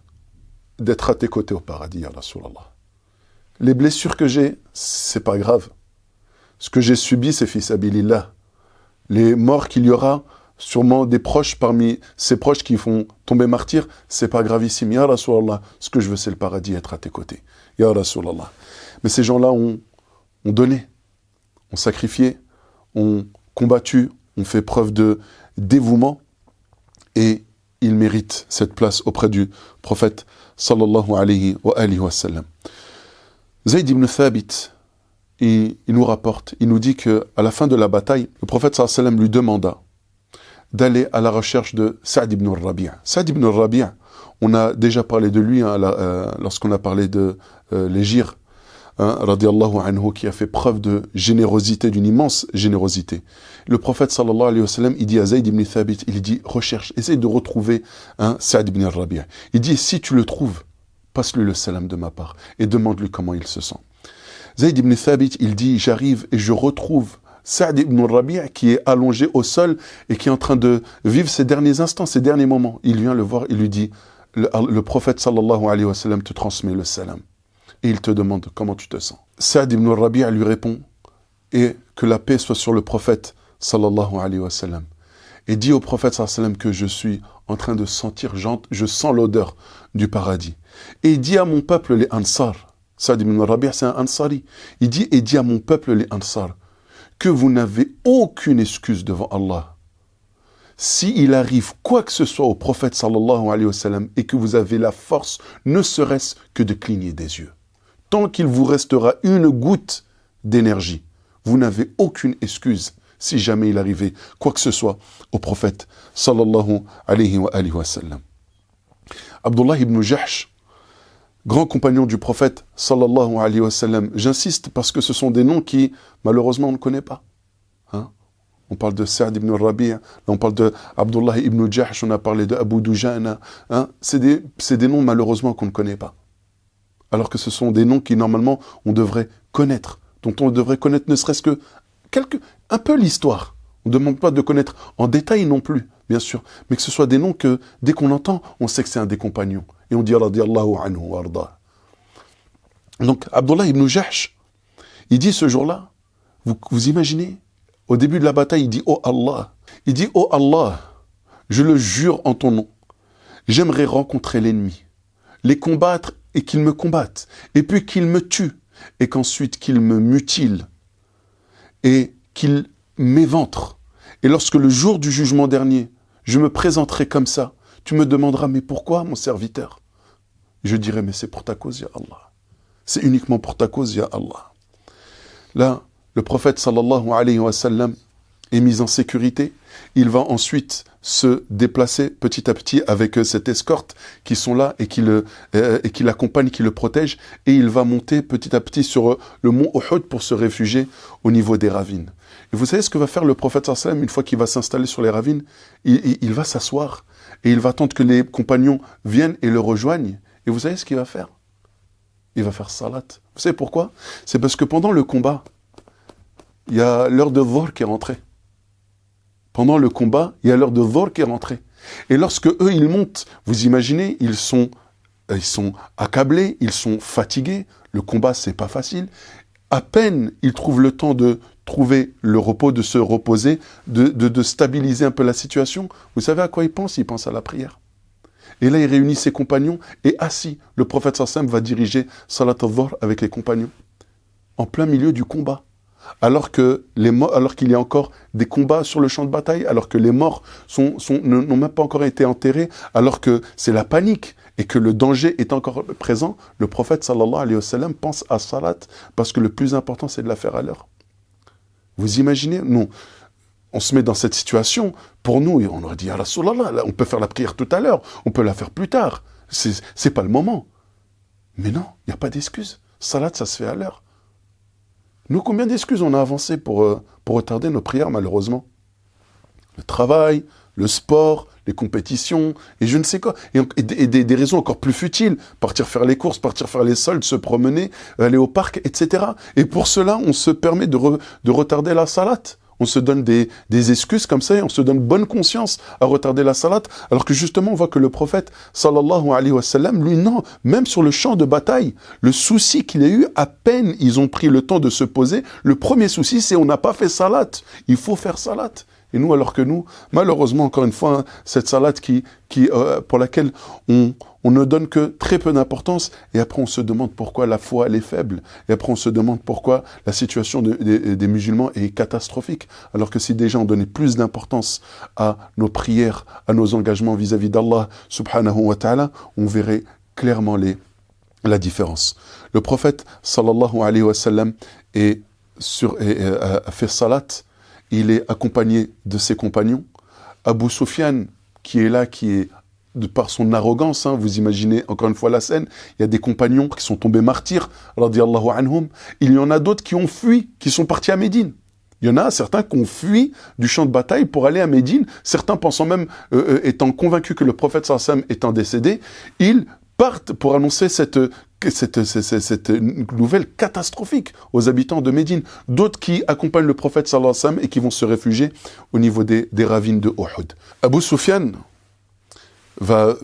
d'être à tes côtés au paradis, ya Rasulallah. Les blessures que j'ai, c'est pas grave. Ce que j'ai subi, c'est fi sabilillah. Les morts qu'il y aura, sûrement des proches parmi ces proches qui font tomber martyrs, c'est pas gravissime. Ya Rasulallah, ce que je veux, c'est le paradis, être à tes côtés. Ya Rasulallah. Mais ces gens-là ont donné, ont sacrifié, ont combattu, ont fait preuve de dévouement et ils méritent cette place auprès du prophète sallallahu alayhi wa sallam. Zayd ibn Thabit, il nous rapporte, il nous dit qu'à la fin de la bataille, le prophète sallallahu alayhi wa sallam lui demanda d'aller à la recherche de Sa'd ibn al-Rabi'. Sa'd ibn al-Rabi', on a déjà parlé de lui lorsqu'on a parlé de l'Hégire, radiallahu anhu, qui a fait preuve de générosité, d'une immense générosité. Le prophète sallallahu alayhi wa sallam, il dit à Zayd ibn Thabit, il dit recherche, essaye de retrouver Sa'd ibn al-Rabi'. Il dit si tu le trouves, passe-lui le salam de ma part et demande-lui comment il se sent. Zayd ibn Thabit, il dit j'arrive et je retrouve Sa'd ibn al-Rabi' qui est allongé au sol et qui est en train de vivre ses derniers instants, ses derniers moments. Il vient le voir, il lui dit le prophète sallallahu alayhi wa sallam te transmet le salam. Et il te demande comment tu te sens. Sa'd ibn al-Rabi' lui répond et que la paix soit sur le prophète sallallahu alayhi wa sallam. Et dit au prophète sallallahu alayhi wa sallam que je suis en train de sentir, je sens l'odeur du paradis. Et il dit à mon peuple les Ansar, Sa'd ibn al-Rabi' c'est un Ansari, il dit et dit à mon peuple les Ansar que vous n'avez aucune excuse devant Allah. S'il arrive quoi que ce soit au prophète sallallahu alayhi wa sallam et que vous avez la force, ne serait-ce que de cligner des yeux. Tant qu'il vous restera une goutte d'énergie, vous n'avez aucune excuse si jamais il arrivait quoi que ce soit au prophète sallallahu alayhi wa sallam. Abdullah ibn Jahsh, grand compagnon du prophète sallallahu alayhi wa sallam, j'insiste parce que ce sont des noms qui malheureusement on ne connaît pas. On parle de Sa'd ibn al-Rabi', là on parle de Abdullah ibn Jahsh, on a parlé de Abu Dujana. C'est des noms malheureusement qu'on ne connaît pas. Alors que ce sont des noms qui normalement on devrait connaître, dont on devrait connaître ne serait-ce que un peu l'histoire. On ne demande pas de connaître en détail non plus, bien sûr, mais que ce soit des noms que dès qu'on entend, on sait que c'est un des compagnons. Et on dit radiyallahu anhu wa arda. Donc Abdullah ibn Jahsh, il dit ce jour-là, vous imaginez, au début de la bataille, il dit oh Allah, je le jure en ton nom, j'aimerais rencontrer l'ennemi, les combattre et qu'il me combatte, et puis qu'il me tue, et qu'ensuite qu'il me mutile, et qu'il m'éventre. Et lorsque le jour du jugement dernier, je me présenterai comme ça, tu me demanderas, mais pourquoi, mon serviteur? Je dirai, mais c'est pour ta cause, ya Allah. C'est uniquement pour ta cause, ya Allah. Là, le prophète sallallahu alayhi wa sallam est mis en sécurité. Il va ensuite se déplacer petit à petit avec cette escorte qui sont là et qui l'accompagnent, qui le protègent. Et il va monter petit à petit sur le mont Uhud pour se réfugier au niveau des ravines. Et vous savez ce que va faire le prophète sallallahu alayhi wa sallam une fois qu'il va s'installer sur les ravines? Il va s'asseoir et il va attendre que les compagnons viennent et le rejoignent. Et vous savez ce qu'il va faire? Il va faire salat. Vous savez pourquoi? C'est parce que pendant le combat, il y a l'heure de Dhuhr qui est rentrée. Pendant le combat, il y a l'heure de Dhuhr qui est rentrée. Et lorsque eux, ils montent, vous imaginez, ils sont accablés, ils sont fatigués. Le combat, c'est pas facile. À peine, ils trouvent le temps de trouver le repos, de se reposer, de stabiliser un peu la situation. Vous savez à quoi ils pensent? Ils pensent à la prière. Et là, il réunit ses compagnons et assis, le prophète sallallahu alayhi wa sallam va diriger Salat al-Dhuhr avec les compagnons. En plein milieu du combat. Alors qu'il y a encore des combats sur le champ de bataille, alors que les morts n'ont même pas encore été enterrés, alors que c'est la panique et que le danger est encore présent, le prophète sallallahu alayhi wa sallam pense à salat parce que le plus important c'est de la faire à l'heure. Vous imaginez? Non. On se met dans cette situation, pour nous, on aurait dit, ah Rasulallah, on peut faire la prière tout à l'heure, on peut la faire plus tard, c'est pas le moment. Mais non, il n'y a pas d'excuse. Salat, ça se fait à l'heure. Nous, combien d'excuses on a avancé pour retarder nos prières, malheureusement? Le travail, le sport, les compétitions, et je ne sais quoi. Et des raisons encore plus futiles. Partir faire les courses, partir faire les soldes, se promener, aller au parc, etc. Et pour cela, on se permet de retarder la salat. On se donne des excuses comme ça et on se donne bonne conscience à retarder la salat, alors que justement on voit que le prophète sallallahu alayhi wa sallam, lui non, même sur le champ de bataille, le souci qu'il a eu, à peine ils ont pris le temps de se poser, le premier souci c'est on n'a pas fait salat, il faut faire salat. Et nous, alors que nous, malheureusement, encore une fois, cette salat pour laquelle on ne donne que très peu d'importance, et après on se demande pourquoi la foi elle est faible, et après on se demande pourquoi la situation des musulmans est catastrophique, alors que si déjà on donnait plus d'importance à nos prières, à nos engagements vis-à-vis d'Allah subhanahu wa ta'ala, on verrait clairement la différence. Le prophète sallallahu alayhi wa sallam est a fait salat, il est accompagné de ses compagnons. Abu Sufyan, qui est là, qui est, de par son arrogance, vous imaginez encore une fois la scène, il y a des compagnons qui sont tombés martyrs, radiyallahu anhum. Il y en a d'autres qui ont fui, qui sont partis à Médine. Il y en a certains qui ont fui du champ de bataille pour aller à Médine, certains pensant même, étant convaincus que le prophète sallallahu alayhi wa sallam étant décédé, ils partent pour annoncer cette nouvelle catastrophique aux habitants de Médine. D'autres qui accompagnent le prophète sallallahu alayhi wa sallam et qui vont se réfugier au niveau des ravines de Uhud. Abu Sufyan va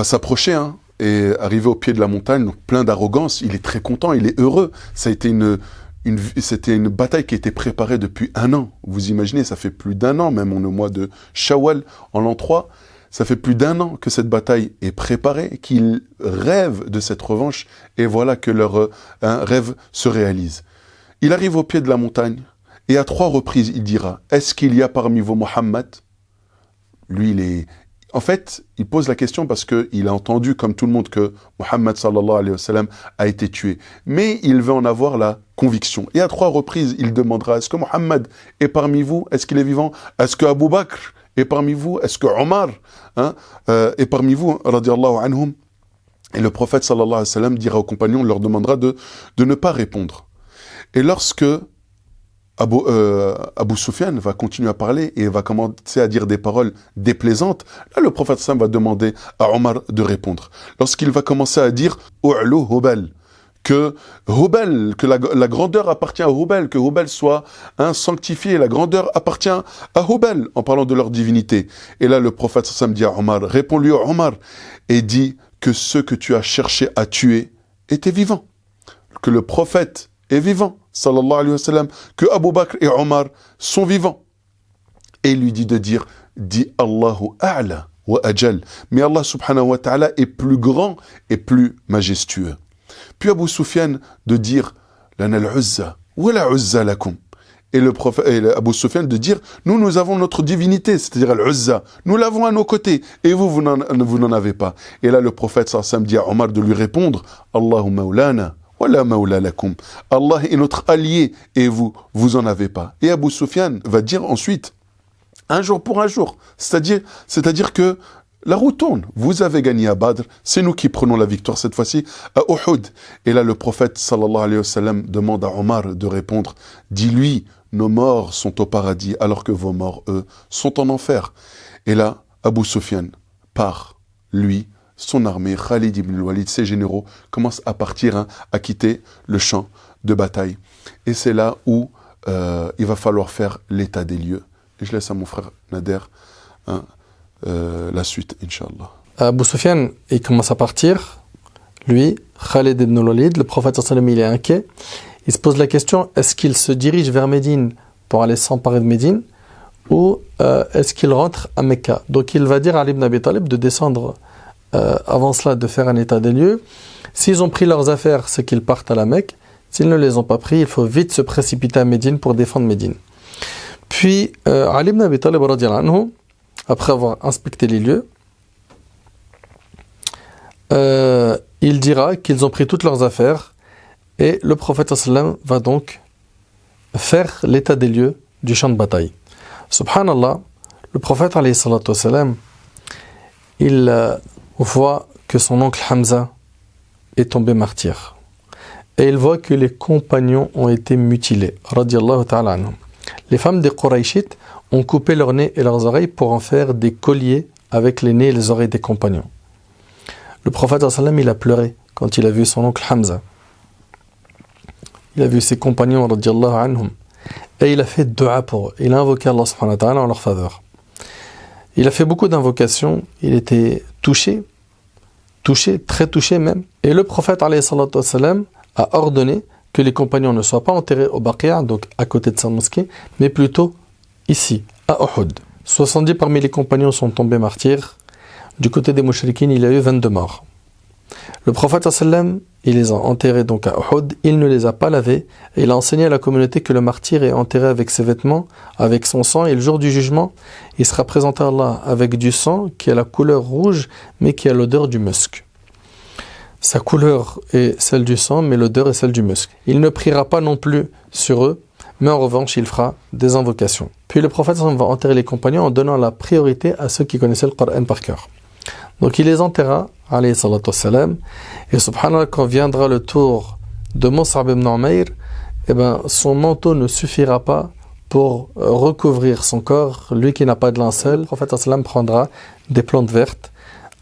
s'approcher et arriver au pied de la montagne, donc plein d'arrogance. Il est très content, il est heureux. Ça a été c'était une bataille qui a été préparée depuis 1 an. Vous imaginez, ça fait plus d'1 an, même on est au mois de Shawwal, en l'an 3. Ça fait plus d'1 an que cette bataille est préparée, qu'ils rêvent de cette revanche, et voilà que leur rêve se réalise. Il arrive au pied de la montagne, et à 3 reprises, il dira « Est-ce qu'il y a parmi vous Mohammed ?» Lui, en fait, il pose la question parce qu'il a entendu, comme tout le monde, que Mohammed sallallahu alayhi wa sallam a été tué. Mais il veut en avoir la conviction. Et à 3 reprises, il demandera, est-ce que Mohammed est parmi vous? Est-ce qu'il est vivant? Est-ce que Abu Bakr est parmi vous? Est-ce que Omar est parmi vous? Radiallahu anhum. Et le prophète sallallahu alayhi wa sallam dira aux compagnons, leur demandera de ne pas répondre. Et lorsque Abu Sufyan va continuer à parler et va commencer à dire des paroles déplaisantes, là le prophète sallam va demander à Omar de répondre. Lorsqu'il va commencer à dire « U'lu Hubal », que la grandeur appartient à Hubal, que Hubal soit sanctifié, la grandeur appartient à Hubal, en parlant de leur divinité. Et là le prophète sallam dit à Omar, réponds-lui à Omar, et dit que ceux que tu as cherché à tuer étaient vivants, que le prophète est vivant, sallallahu alayhi wa sallam, que Abu Bakr et Omar sont vivants. Et il lui dit de dire, dit Allahu a'la wa ajal. Mais Allah subhanahu wa ta'ala est plus grand et plus majestueux. Puis Abu Sufyan de dire, lana al-uzza, wa la uzza lakum. Et Abu Sufyan de dire, nous avons notre divinité, c'est-à-dire al-uzza, nous l'avons à nos côtés, et vous n'en avez pas. Et là le prophète sallallahu alayhi wa sallam dit à Omar de lui répondre, Allahu maulana, Wala maula lakum. Allah est notre allié et vous en avez pas. Et Abu Sufyan va dire ensuite, un jour pour un jour, c'est-à-dire que la roue tourne. Vous avez gagné à Badr, c'est nous qui prenons la victoire cette fois-ci à Uhud. Et là le prophète sallallahu alayhi wa sallam demande à Omar de répondre, dis-lui, nos morts sont au paradis alors que vos morts, eux, sont en enfer. Et là, Abu Sufyan part, lui, son armée, Khalid ibn al-Walid, ses généraux, commencent à partir, à quitter le champ de bataille. Et c'est là où il va falloir faire l'état des lieux. Et je laisse à mon frère Nader la suite, Inch'Allah. Abu Sufyan, il commence à partir. Lui, Khalid ibn al-Walid, le prophète sallallahu alayhi wa sallam, il est inquiet. Il se pose la question, est-ce qu'il se dirige vers Médine pour aller s'emparer de Médine ou est-ce qu'il rentre à Mecca? Donc il va dire à Ali ibn Abi Talib de descendre avant cela, de faire un état des lieux. S'ils ont pris leurs affaires, c'est qu'ils partent à la Mecque. S'ils ne les ont pas pris, il faut vite se précipiter à Médine pour défendre Médine. Puis Ali ibn Abi Talib radiyallahu anhu, après avoir inspecté les lieux, il dira qu'ils ont pris toutes leurs affaires et le prophète sallam va donc faire l'état des lieux du champ de bataille. Subhanallah, le prophète alayhi salatu wassalam, il voit que son oncle Hamza est tombé martyr. Et il voit que les compagnons ont été mutilés. Radiallahu ta'ala anhum. Les femmes des Qurayshites ont coupé leurs nez et leurs oreilles pour en faire des colliers avec les nez et les oreilles des compagnons. Le prophète sallam, il a pleuré quand il a vu son oncle Hamza. Il a vu ses compagnons radiallahu anhum. Et il a fait dua pour eux. Il a invoqué Allah subhanahu wa ta'ala en leur faveur. Il a fait beaucoup d'invocations, il était touché, très touché même. Et le prophète alayhi salatu wassalam a ordonné que les compagnons ne soient pas enterrés au Baqi'a, donc à côté de sa mosquée, mais plutôt ici, à Uhud. 70 parmi les compagnons sont tombés martyrs. Du côté des mouchriquines, il y a eu 22 morts. Le prophète sallam, il les a enterrés donc à Uhud, il ne les a pas lavés, et il a enseigné à la communauté que le martyr est enterré avec ses vêtements, avec son sang, et le jour du jugement, il sera présenté à Allah avec du sang qui a la couleur rouge, mais qui a l'odeur du musc. Sa couleur est celle du sang, mais l'odeur est celle du musc. Il ne priera pas non plus sur eux, mais en revanche, il fera des invocations. Puis le prophète va enterrer les compagnons en donnant la priorité à ceux qui connaissaient le Coran par cœur. Donc il les enterra, alayhi salatu wassalam, et subhanallah, quand viendra le tour de Mus'ab ibn Umayr, son manteau ne suffira pas pour recouvrir son corps, lui qui n'a pas de linceul. Le prophète sallam prendra des plantes vertes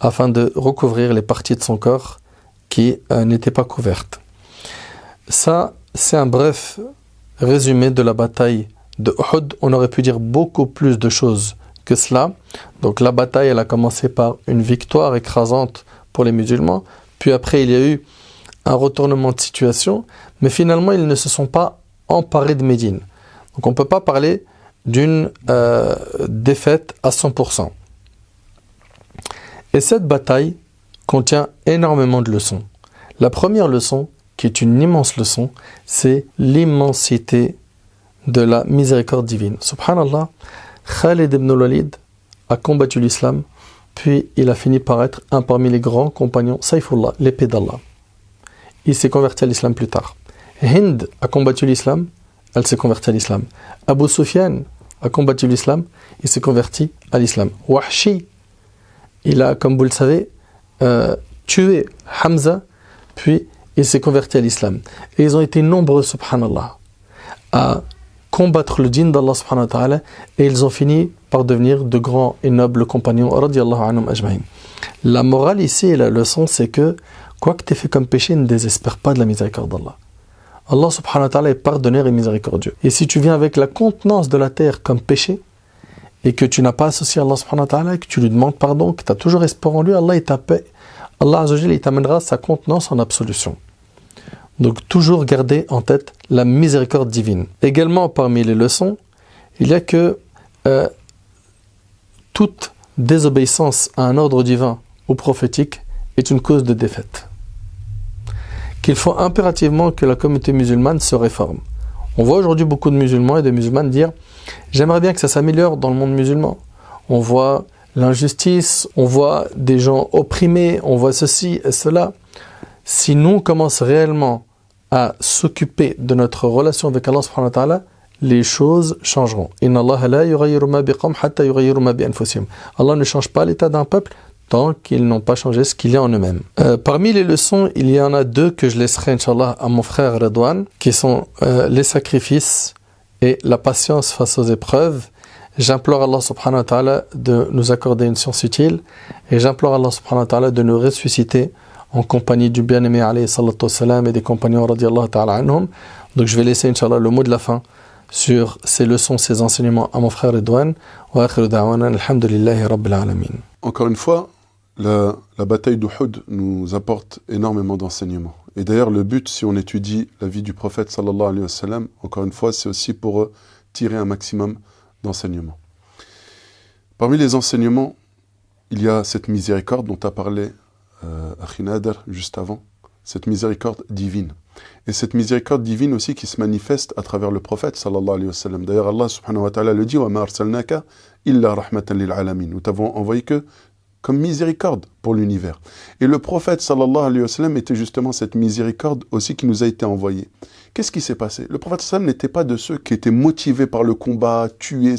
afin de recouvrir les parties de son corps qui n'étaient pas couvertes. Ça, c'est un bref résumé de la bataille de Uhud. On aurait pu dire beaucoup plus de choses que cela. Donc la bataille, elle a commencé par une victoire écrasante pour les musulmans, puis après il y a eu un retournement de situation, mais finalement ils ne se sont pas emparés de Médine. Donc on ne peut pas parler d'une défaite à 100%. Et cette bataille contient énormément de leçons. La première leçon, qui est une immense leçon, c'est l'immensité de la miséricorde divine. Subhanallah, Khalid ibn al-Walid a combattu l'islam, puis il a fini par être un parmi les grands compagnons, Saifullah, l'épée d'Allah. Il s'est converti à l'islam plus tard. Hind a combattu l'islam, elle s'est convertie à l'islam. Abu Sufyan a combattu l'islam, il s'est converti à l'islam. Wahshi, il a, comme vous le savez, tué Hamza, puis il s'est converti à l'islam. Et ils ont été nombreux, subhanallah, à combattre le djinn d'Allah subhanahu wa ta'ala, et ils ont fini par devenir de grands et nobles compagnons, radiyallahu anhum ajma'in. La morale ici et la leçon, c'est que quoi que tu aies fait comme péché, ne désespère pas de la miséricorde d'Allah. Allah subhanahu wa ta'ala est pardonneur et miséricordieux. Et si tu viens avec la contenance de la terre comme péché, et que tu n'as pas associé Allah subhanahu wa ta'ala, que tu lui demandes pardon, que tu as toujours espoir en lui, Allah azza wa jalla, il t'amènera sa contenance en absolution. Donc toujours garder en tête la miséricorde divine. Également parmi les leçons, il y a que toute désobéissance à un ordre divin ou prophétique est une cause de défaite. Qu'il faut impérativement que la communauté musulmane se réforme. On voit aujourd'hui beaucoup de musulmans et de musulmanes dire « J'aimerais bien que ça s'améliore dans le monde musulman. » On voit l'injustice, on voit des gens opprimés, on voit ceci et cela. Si nous commençons réellement à s'occuper de notre relation avec Allah subhanahu wa ta'ala, les choses changeront. Inna Allah la yughayyiru ma biqawmin hatta yughayyiru ma bi anfusihim. Allah ne change pas l'état d'un peuple tant qu'ils n'ont pas changé ce qu'il y a en eux-mêmes. Parmi les leçons, il y en a deux que je laisserai, Inch'Allah, à mon frère Redouane, qui sont les sacrifices et la patience face aux épreuves. J'implore Allah subhanahu wa ta'ala de nous accorder une science utile, et j'implore Allah subhanahu wa ta'ala de nous ressusciter en compagnie du bien-aimé alayhi salatu wassalam et des compagnons radiyallahu ta'ala anhum. Donc je vais laisser, Inch'Allah, le mot de la fin sur ces leçons, ces enseignements à mon frère Redouane. Wa akhiru da'wana alhamdulillahi rabbil alamin. Encore une fois, la bataille d'Uhud nous apporte énormément d'enseignements. Et d'ailleurs, le but, si on étudie la vie du prophète sallallahu alayhi wa sallam, encore une fois, c'est aussi pour tirer un maximum d'enseignements. Parmi les enseignements, il y a cette miséricorde dont a parlé Akhinadar juste avant, cette miséricorde divine. Et cette miséricorde divine aussi qui se manifeste à travers le prophète sallallahu alayhi wa sallam. D'ailleurs, Allah subhanahu wa ta'ala le dit « Wa ma arsalnaka illa rahmatan lil alamin » Nous t'avons envoyé que comme miséricorde pour l'univers. Et le prophète sallallahu alayhi wa sallam était justement cette miséricorde aussi qui nous a été envoyée. Qu'est-ce qui s'est passé? Le prophète sallallahu n'était pas de ceux qui étaient motivés par le combat, tuer,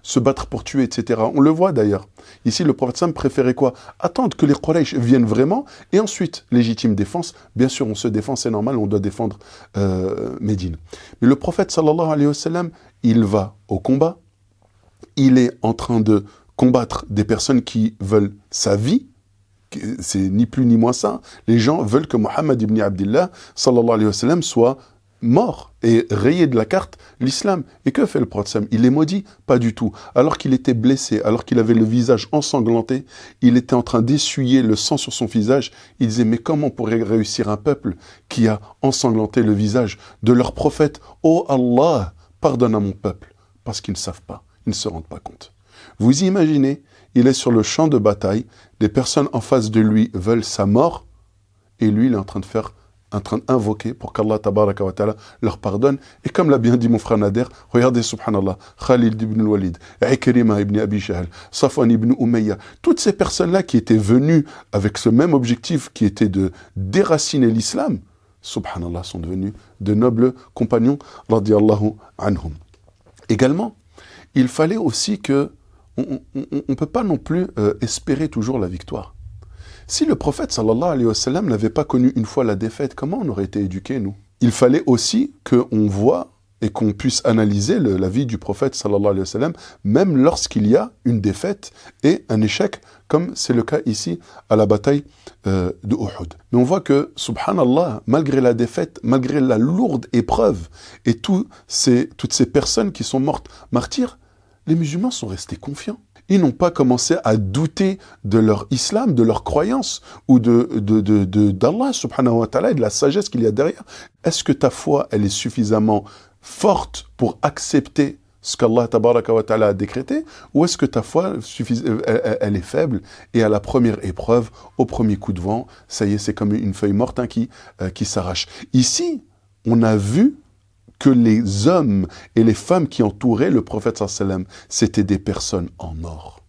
se battre pour tuer, etc. On le voit d'ailleurs. Ici, le prophète sallallahu préférait quoi? Attendre que les Quraysh viennent vraiment, et ensuite, légitime défense. Bien sûr, on se défend, c'est normal, on doit défendre Médine. Mais le prophète sallallahu alayhi wa sallam, il va au combat, il est en train de combattre des personnes qui veulent sa vie, c'est ni plus ni moins ça. Les gens veulent que Muhammad ibn Abdillah sallallahu alayhi wa sallam soit mort et rayé de la carte l'islam. Et que fait le prophète? Il est maudit? Pas du tout. Alors qu'il était blessé, alors qu'il avait le visage ensanglanté, il était en train d'essuyer le sang sur son visage. Il disait, mais comment pourrait réussir un peuple qui a ensanglanté le visage de leur prophète? Oh Allah, pardonne à mon peuple, parce qu'ils ne savent pas, ils ne se rendent pas compte. Vous imaginez, il est sur le champ de bataille, des personnes en face de lui veulent sa mort, et lui, il est en train de faire en train d'invoquer pour qu'Allah tabaraka wa ta'ala leur pardonne. Et comme l'a bien dit mon frère Nader, regardez subhanallah, Khalid ibn al-Walid, Ikrima ibn Abi Jahl, Safwan ibn Umayya, toutes ces personnes-là qui étaient venues avec ce même objectif qui était de déraciner l'islam, subhanallah, sont devenus de nobles compagnons, radiyallahu anhum. Également, il fallait aussi que, on ne peut pas non plus espérer toujours la victoire. Si le prophète sallallahu alayhi wa sallam n'avait pas connu une fois la défaite, comment on aurait été éduqués, nous? Il fallait aussi qu'on voit et qu'on puisse analyser la vie du prophète sallallahu alayhi wa sallam, même lorsqu'il y a une défaite et un échec, comme c'est le cas ici à la bataille de Uhud. Mais on voit que, subhanallah, malgré la défaite, malgré la lourde épreuve et toutes ces personnes qui sont mortes martyrs, les musulmans sont restés confiants. Ils n'ont pas commencé à douter de leur islam, de leur croyance, ou d'Allah subhanahu wa ta'ala et de la sagesse qu'il y a derrière. Est-ce que ta foi, elle est suffisamment forte pour accepter ce qu'Allah tabaraka wa ta'ala a décrété, ou est-ce que ta foi, elle est faible, et à la première épreuve, au premier coup de vent, ça y est, c'est comme une feuille morte qui s'arrache. Ici, on a vu que les hommes et les femmes qui entouraient le prophète sallam, c'était des personnes en or.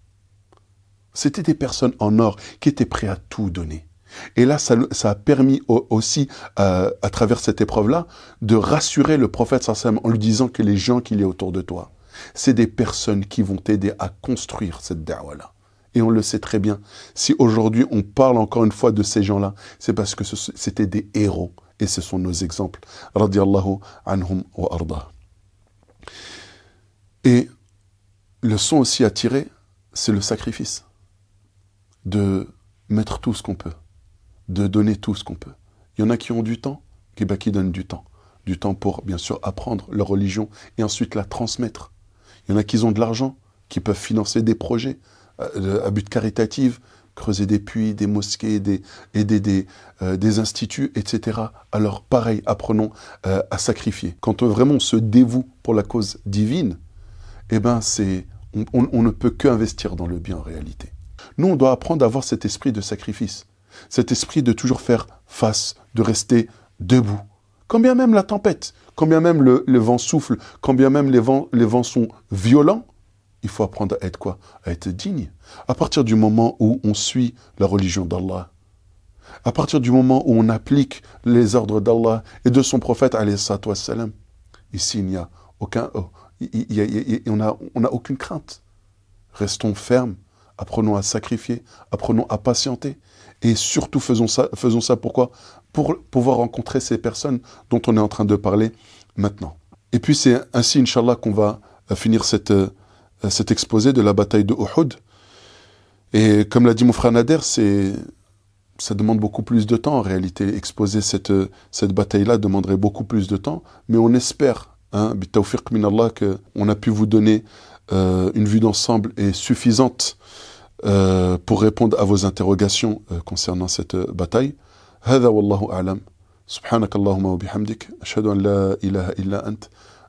C'était des personnes en or qui étaient prêtes à tout donner. Et là, ça a permis aussi, à travers cette épreuve-là, de rassurer le prophète sallam en lui disant que les gens qu'il y a autour de toi, c'est des personnes qui vont t'aider à construire cette da'wah-là. Et on le sait très bien. Si aujourd'hui on parle encore une fois de ces gens-là, c'est parce que c'était des héros. Et ce sont nos exemples. Radiyallahu anhum wa arda. Et le son aussi à tirer, c'est le sacrifice. De mettre tout ce qu'on peut. De donner tout ce qu'on peut. Il y en a qui ont du temps, qui donnent du temps. Du temps pour, bien sûr, apprendre leur religion et ensuite la transmettre. Il y en a qui ont de l'argent, qui peuvent financer des projets à but caritatif, creuser des puits, des mosquées, aider des instituts, etc. Alors pareil, apprenons à sacrifier. Quand vraiment on se dévoue pour la cause divine, eh ben on ne peut qu'investir dans le bien en réalité. Nous, on doit apprendre à avoir cet esprit de sacrifice, cet esprit de toujours faire face, de rester debout. Quand bien même la tempête, quand bien même le vent souffle, quand bien même les vents sont violents, il faut apprendre à être quoi? À être digne. À partir du moment où on suit la religion d'Allah, à partir du moment où on applique les ordres d'Allah et de son prophète, alayhi salatu wassalam, ici il n'y a aucun, on n'a aucune crainte. Restons fermes, apprenons à sacrifier, apprenons à patienter et surtout faisons ça pourquoi? Pour pouvoir rencontrer ces personnes dont on est en train de parler maintenant. Et puis c'est ainsi, Inch'Allah, qu'on va finir cet exposé de la bataille de Uhud. Et comme l'a dit mon frère Nader, ça demande beaucoup plus de temps en réalité. Exposer cette bataille-là demanderait beaucoup plus de temps, mais on espère, bitawfiq min Allah, qu'on a pu vous donner une vue d'ensemble et suffisante pour répondre à vos interrogations concernant cette bataille. هذا والله أعلم سبحانك اللهم وبحمدك أشهد أن لا إله إلا أنت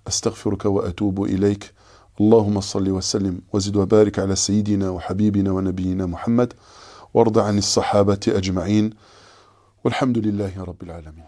أستغفرك وأتوب إليك اللهم صل وسلم وزد وبارك على سيدنا وحبيبنا ونبينا محمد وارض عن الصحابة أجمعين والحمد لله رب العالمين.